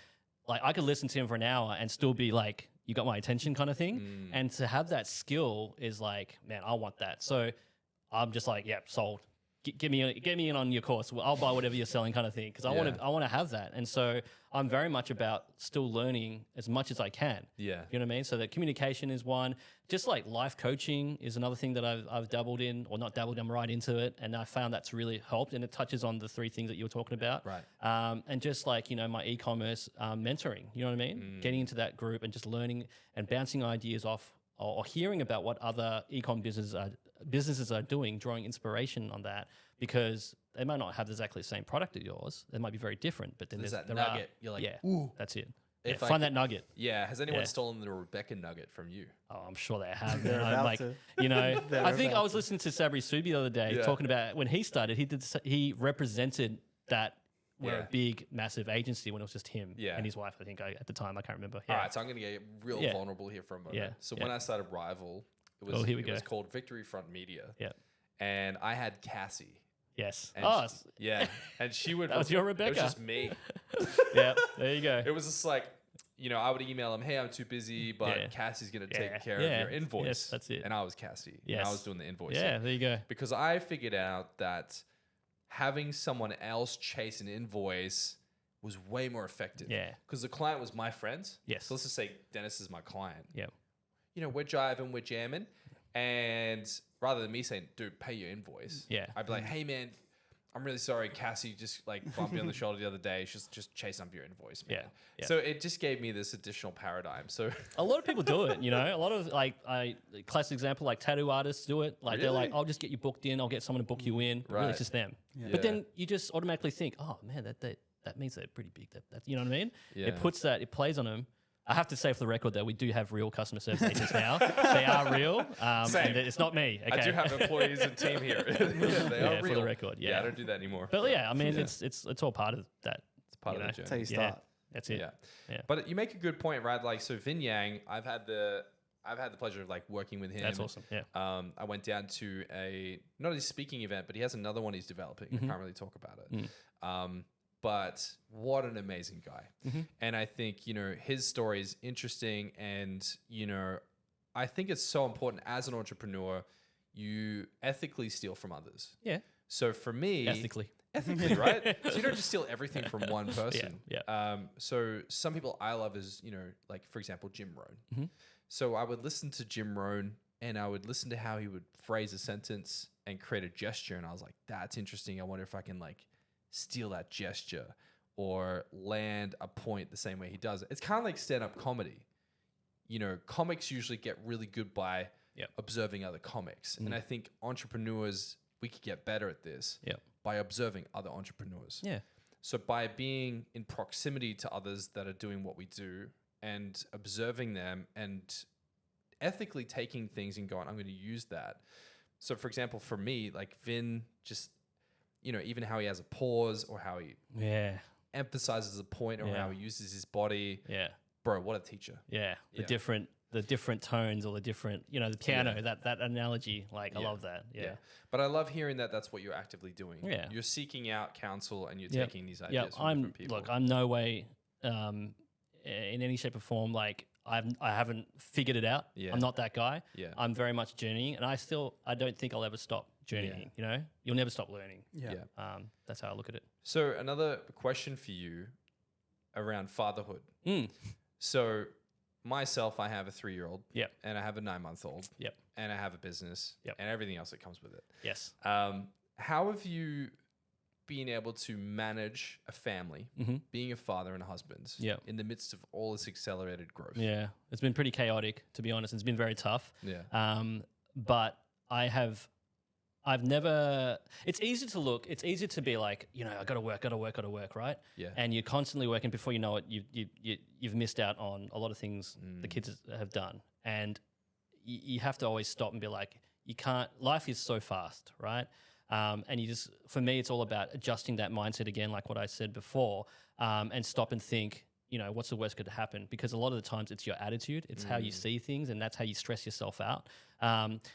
[SPEAKER 3] like I could listen to him for an hour and still be like, you got my attention kind of thing. And to have that skill is like, man, I want that. So I'm just like, sold. Get me in on your course. I'll buy whatever you're selling, kind of thing. Because I want to have that, and so I'm very much about still learning as much as I can.
[SPEAKER 2] Yeah,
[SPEAKER 3] you know what I mean. So that communication is one. Just like life coaching is another thing that I've dabbled in, or not dabbled. I'm right into it, and I found that's really helped. And it touches on the 3 things that you were talking about.
[SPEAKER 2] Right.
[SPEAKER 3] And just like my e-commerce mentoring. You know what I mean? Getting into that group and just learning and bouncing ideas off, or hearing about what other e-com businesses are doing, drawing inspiration on that, because they might not have exactly the same product as yours. They might be very different, but then
[SPEAKER 2] there's that nugget. You're like, ooh,
[SPEAKER 3] that's it.
[SPEAKER 2] Find
[SPEAKER 3] that nugget.
[SPEAKER 2] Yeah. Has anyone stolen the Rebecca nugget from you?
[SPEAKER 3] Oh, I'm sure they have.
[SPEAKER 4] They're about to.
[SPEAKER 3] I think I was listening to Sabri Subi the other day talking about when he started. He represented that. We're a big, massive agency when it was just him and his wife, I think, at the time. I can't remember.
[SPEAKER 2] All right, so I'm going to get real vulnerable here for a moment. So when I started RIVYL, it was called Victory Front Media. And I had Cassie.
[SPEAKER 3] Yes.
[SPEAKER 2] And and she would...
[SPEAKER 3] That was your Rebecca.
[SPEAKER 2] It was just me.
[SPEAKER 3] There you go.
[SPEAKER 2] It was just like, I would email him, hey, I'm too busy, but Cassie's going to take care of your invoice.
[SPEAKER 3] Yes, that's it.
[SPEAKER 2] And I was Cassie. And I was doing the invoice.
[SPEAKER 3] Yeah, there you go.
[SPEAKER 2] Because I figured out that having someone else chase an invoice was way more effective.
[SPEAKER 3] Yeah.
[SPEAKER 2] Because the client was my friend.
[SPEAKER 3] Yes.
[SPEAKER 2] So let's just say Dennis is my client.
[SPEAKER 3] Yeah.
[SPEAKER 2] We're jiving, we're jamming. And rather than me saying, dude, pay your invoice.
[SPEAKER 3] Yeah.
[SPEAKER 2] I'd be like, hey, man, I'm really sorry. Cassie just like bumped me on the shoulder the other day. She's just chasing up your invoice, man.
[SPEAKER 3] Yeah.
[SPEAKER 2] So it just gave me this additional paradigm. So
[SPEAKER 3] a lot of people do it, A lot of classic example, like tattoo artists do it. Like they're like, I'll just get you booked in. I'll get someone to book you in. Really, it's just them.
[SPEAKER 4] Yeah.
[SPEAKER 3] But then you just automatically think, oh man, that means they're pretty big. That you know what I mean?
[SPEAKER 2] Yeah.
[SPEAKER 3] It plays on them. I have to say for the record that we do have real customer service agents now. They are real. And it's not me. Okay?
[SPEAKER 2] I do have employees and team here. They are real.
[SPEAKER 3] For the record. Yeah.
[SPEAKER 2] I don't do that anymore.
[SPEAKER 3] But I mean, it's all part of that.
[SPEAKER 2] It's part of the journey.
[SPEAKER 4] That's how you start.
[SPEAKER 3] That's it.
[SPEAKER 2] Yeah. But you make a good point, right? Like, so Vin Yang, I've had the pleasure of like working with him.
[SPEAKER 3] That's awesome. Yeah.
[SPEAKER 2] I went down to not a speaking event, but he has another one he's developing. I can't really talk about it. But what an amazing guy. And I think, his story is interesting. And, I think it's so important as an entrepreneur, you ethically steal from others.
[SPEAKER 3] Yeah.
[SPEAKER 2] So for me...
[SPEAKER 3] Ethically,
[SPEAKER 2] right? So you don't just steal everything from one person. So some people I love is, like, for example, Jim Rohn. So I would listen to Jim Rohn and I would listen to how he would phrase a sentence and create a gesture. And I was like, that's interesting. I wonder if I can, like, steal that gesture or land a point the same way he does it. It's kind of like stand-up comedy. Comics usually get really good by observing other comics. And I think entrepreneurs, we could get better at this by observing other entrepreneurs.
[SPEAKER 3] Yeah.
[SPEAKER 2] So by being in proximity to others that are doing what we do and observing them and ethically taking things and going, I'm going to use that. So for example, for me, like Vin just... even how he has a pause or how he emphasizes a point or how he uses his body.
[SPEAKER 3] Yeah.
[SPEAKER 2] Bro, what a teacher.
[SPEAKER 3] Yeah. The different tones or the different, the piano, that analogy, like I love that. Yeah.
[SPEAKER 2] But I love hearing that that's what you're actively doing.
[SPEAKER 3] Yeah.
[SPEAKER 2] You're seeking out counsel and you're taking these ideas from different people.
[SPEAKER 3] Look, I'm no way in any shape or form, like I haven't figured it out.
[SPEAKER 2] Yeah.
[SPEAKER 3] I'm not that guy.
[SPEAKER 2] Yeah.
[SPEAKER 3] I'm very much journeying and I don't think I'll ever stop journeying, You'll never stop learning.
[SPEAKER 4] Yeah.
[SPEAKER 3] That's how I look at it.
[SPEAKER 2] So another question for you around fatherhood. So myself, I have a 3-year-old.
[SPEAKER 3] Yep.
[SPEAKER 2] And I have a 9-month-old.
[SPEAKER 3] Yep.
[SPEAKER 2] And I have a business.
[SPEAKER 3] Yep.
[SPEAKER 2] And everything else that comes with it.
[SPEAKER 3] Yes.
[SPEAKER 2] How have you been able to manage a family, being a father and a husband, in the midst of all this accelerated growth?
[SPEAKER 3] Yeah, it's been pretty chaotic, to be honest. It's been very tough.
[SPEAKER 2] Yeah.
[SPEAKER 3] But I've never, it's easy to be like, you know, I got to work, right?
[SPEAKER 2] Yeah.
[SPEAKER 3] And you're constantly working. Before you know it, you've missed out on a lot of things the kids have done. And you have to always stop and be like, you can't, life is so fast, right? And you just, for me, it's all about adjusting that mindset again, like what I said before, and stop and think, you know, what's the worst could happen? Because a lot of the times it's your attitude, it's how you see things, and that's how you stress yourself out.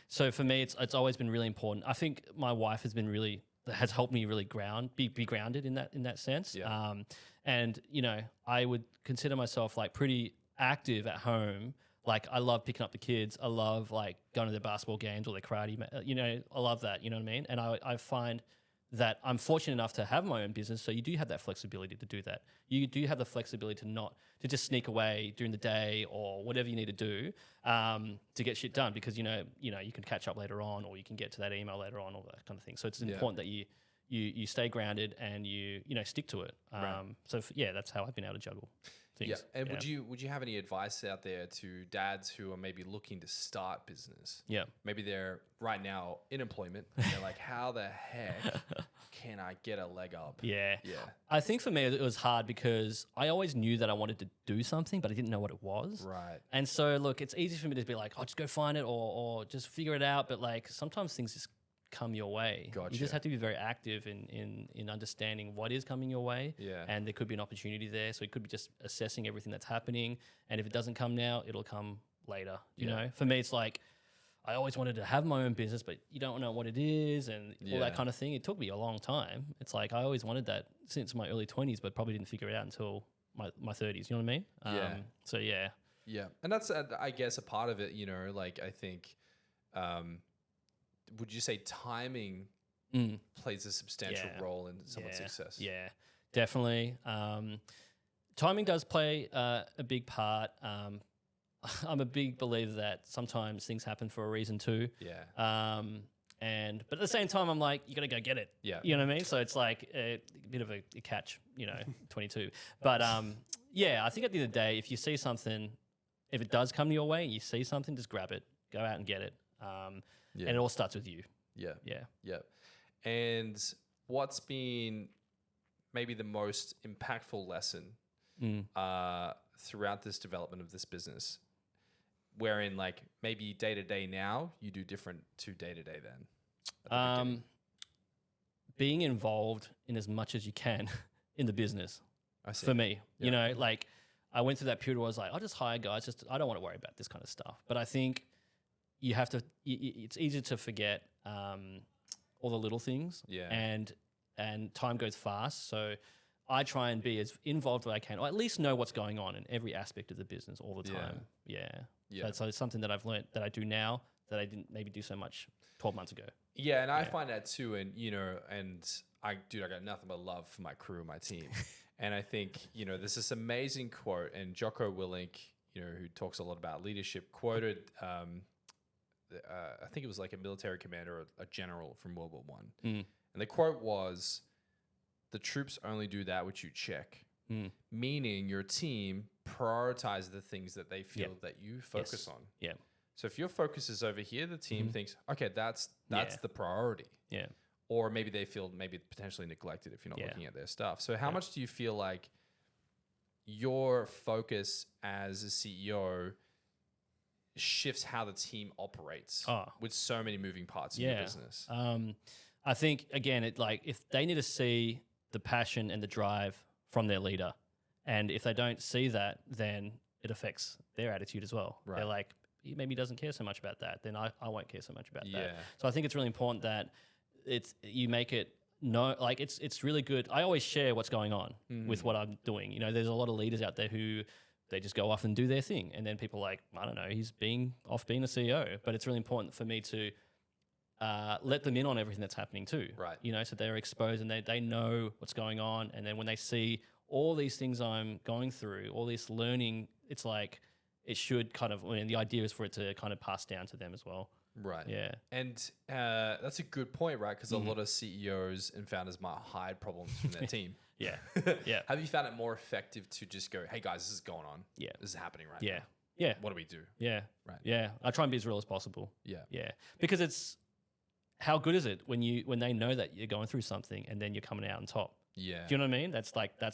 [SPEAKER 3] So for me, it's always been really important. I think my wife has helped me really be grounded in that sense.
[SPEAKER 2] Yeah.
[SPEAKER 3] And you know, I would consider myself like pretty active at home. Like I love picking up the kids. I love like going to their basketball games or their karate. You know, I love that. You know what I mean? And I find that I'm fortunate enough to have my own business. So you do have that flexibility to do that. You do have the flexibility to just sneak away during the day or whatever you need to do to get shit done, because you know you can catch up later on, or you can get to that email later on, all that kind of thing. So it's important that you stay grounded and you stick to it. So that's how I've been able to juggle things.
[SPEAKER 2] Yeah. And would you have any advice out there to dads who are maybe looking to start business?
[SPEAKER 3] Yeah.
[SPEAKER 2] Maybe they're right now in employment. And they're like, how the heck can I get a leg up?
[SPEAKER 3] Yeah.
[SPEAKER 2] Yeah.
[SPEAKER 3] I think for me it was hard because I always knew that I wanted to do something, but I didn't know what it was.
[SPEAKER 2] Right.
[SPEAKER 3] And so look, it's easy for me to be like, oh, just go find it or just figure it out. But like sometimes things just come your way.
[SPEAKER 2] Gotcha.
[SPEAKER 3] You just have to be very active in understanding what is coming your way.
[SPEAKER 2] Yeah.
[SPEAKER 3] And there could be an opportunity there. So it could be just assessing everything that's happening. And if it doesn't come now, it'll come later. You know, for me, it's like, I always wanted to have my own business, but you don't know what it is and all that kind of thing. It took me a long time. It's like, I always wanted that since my early 20s, but probably didn't figure it out until my 30s. You know what I mean? So yeah.
[SPEAKER 2] Yeah. And that's, I guess, a part of it, you know, like I think, would you say timing plays a substantial role in someone's success?
[SPEAKER 3] Yeah, definitely. Timing does play a big part. I'm a big believer that sometimes things happen for a reason too.
[SPEAKER 2] Yeah.
[SPEAKER 3] But at the same time, I'm like, you got to go get it.
[SPEAKER 2] Yeah.
[SPEAKER 3] You know what I mean? So it's like a bit of a catch, 22. But I think at the end of the day, if you see something, if it does come your way, you see something, just grab it, go out and get it. And it all starts with you.
[SPEAKER 2] Yeah.
[SPEAKER 3] Yeah.
[SPEAKER 2] Yeah. And what's been maybe the most impactful lesson throughout this development of this business, wherein like maybe day to day now you do different to day to day then?
[SPEAKER 3] Being involved in as much as you can in the business.
[SPEAKER 2] I see.
[SPEAKER 3] For me, you know, like I went through that period where I was like, I'll just hire guys. I don't want to worry about this kind of stuff. But I think you have to. It's easy to forget all the little things.
[SPEAKER 2] Yeah.
[SPEAKER 3] And time goes fast. So I try and be as involved as I can, or at least know what's going on in every aspect of the business all the time. Yeah. So it's something that I've learned that I do now that I didn't maybe do so much 12 months ago.
[SPEAKER 2] Yeah, and I find that too. And, I got nothing but love for my crew, my team. And I think, there's this amazing quote, and Jocko Willink, who talks a lot about leadership, quoted, I think it was like a military commander or a general from World War I. And the quote was, "The troops only do that which you check." Meaning your team prioritize the things that they feel that you focus on.
[SPEAKER 3] Yeah.
[SPEAKER 2] So if your focus is over here, the team thinks, okay, that's the priority.
[SPEAKER 3] Yeah.
[SPEAKER 2] Or maybe they feel potentially neglected if you're not looking at their stuff. So how much do you feel like your focus as a CEO shifts how the team operates with so many moving parts in your business?
[SPEAKER 3] I think, again, if they need to see the passion and the drive from their leader, and if they don't see that, then it affects their attitude as well.
[SPEAKER 2] Right.
[SPEAKER 3] They're like, he maybe doesn't care so much about that, then I won't care so much about
[SPEAKER 2] Yeah.
[SPEAKER 3] that. So I think it's really important that you make it it's really good. I always share what's going on with what I'm doing. There's a lot of leaders out there who they just go off and do their thing, and then people are like, I don't know, he's being a CEO. But it's really important for me to let them in on everything that's happening too.
[SPEAKER 2] Right.
[SPEAKER 3] So they're exposed and they know what's going on. And then when they see all these things I'm going through, all this learning, it's like it should kind of, the idea is for it to kind of pass down to them as well.
[SPEAKER 2] Right.
[SPEAKER 3] Yeah.
[SPEAKER 2] And that's a good point, right? Because a lot of CEOs and founders might hide problems from their team.
[SPEAKER 3] Yeah. Yeah.
[SPEAKER 2] Have you found it more effective to just go, hey guys, this is going on.
[SPEAKER 3] Yeah.
[SPEAKER 2] This is happening right
[SPEAKER 3] Yeah.
[SPEAKER 2] now.
[SPEAKER 3] Yeah.
[SPEAKER 2] What do we do?
[SPEAKER 3] Yeah.
[SPEAKER 2] Right.
[SPEAKER 3] Yeah. I try and be as real as possible.
[SPEAKER 2] Yeah.
[SPEAKER 3] Yeah. Because it's, how good is it when they know that you're going through something and then you're coming out on top?
[SPEAKER 2] Yeah.
[SPEAKER 3] Do you know what I mean? That's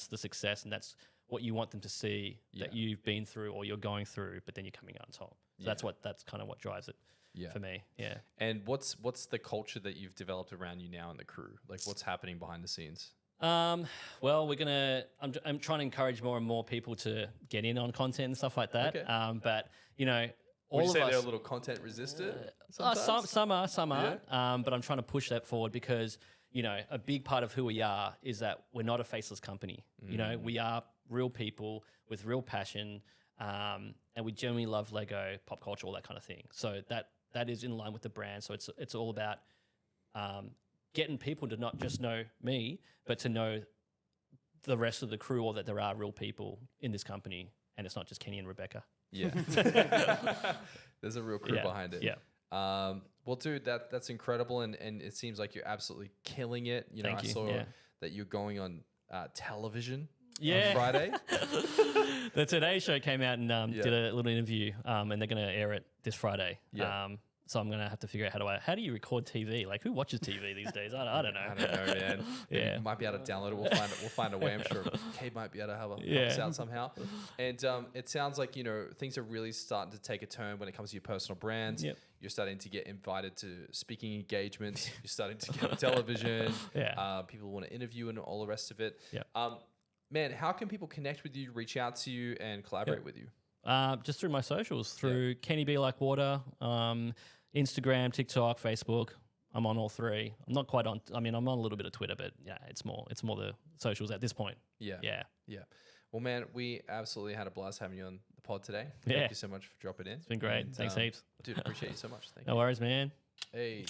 [SPEAKER 3] the success, and that's what you want them to see that you've been through or you're going through, but then you're coming out on top. So that's kind of what drives it for me. Yeah.
[SPEAKER 2] And what's the culture that you've developed around you now and the crew? Like what's happening behind the scenes?
[SPEAKER 3] Well, I'm trying to encourage more and more people to get in on content and stuff like that.
[SPEAKER 2] Okay.
[SPEAKER 3] But all
[SPEAKER 2] Would you
[SPEAKER 3] of
[SPEAKER 2] say
[SPEAKER 3] us,
[SPEAKER 2] they're a little content resistant?
[SPEAKER 3] some are. But I'm trying to push that forward because, a big part of who we are is that we're not a faceless company. We are real people with real passion, and we genuinely love Lego, pop culture, all that kind of thing. So that is in line with the brand. So it's all about getting people to not just know me, but to know the rest of the crew, or that there are real people in this company, and it's not just Kenny and Rebecca.
[SPEAKER 2] Yeah. There's a real crew behind it.
[SPEAKER 3] Yeah.
[SPEAKER 2] Well, dude, that's incredible, and it seems like you're absolutely killing it.
[SPEAKER 3] Thank
[SPEAKER 2] I
[SPEAKER 3] you.
[SPEAKER 2] saw
[SPEAKER 3] Yeah.
[SPEAKER 2] that you're going on television
[SPEAKER 3] Yeah.
[SPEAKER 2] on Friday.
[SPEAKER 3] The Today Show came out and did a little interview, and they're going to air it this Friday.
[SPEAKER 2] Yeah.
[SPEAKER 3] So I'm going to have to figure out how do you record TV? Like, who watches TV these days? I don't know.
[SPEAKER 2] I don't know, man.
[SPEAKER 3] Yeah.
[SPEAKER 2] You might be able to download it. We'll find a way. I'm sure Kate might be able to help us out somehow. And it sounds like, things are really starting to take a turn when it comes to your personal brands.
[SPEAKER 3] Yep.
[SPEAKER 2] You're starting to get invited to speaking engagements. You're starting to get on television. People want to interview and all the rest of it.
[SPEAKER 3] Yeah.
[SPEAKER 2] Man, how can people connect with you, reach out to you, and collaborate with you?
[SPEAKER 3] Just through my socials, through Kenny B Like Water, Instagram, TikTok, Facebook. I'm on all three. I'm not quite on. I'm on a little bit of Twitter, but it's more the socials at this point.
[SPEAKER 2] Yeah.
[SPEAKER 3] Yeah.
[SPEAKER 2] Well, man, we absolutely had a blast having you on the pod today.
[SPEAKER 3] Yeah.
[SPEAKER 2] Thank you so much for dropping in.
[SPEAKER 3] It's been great.
[SPEAKER 2] And,
[SPEAKER 3] Thanks heaps.
[SPEAKER 2] Dude, appreciate you so much. Thank
[SPEAKER 3] No
[SPEAKER 2] you.
[SPEAKER 3] worries, man.
[SPEAKER 2] Hey.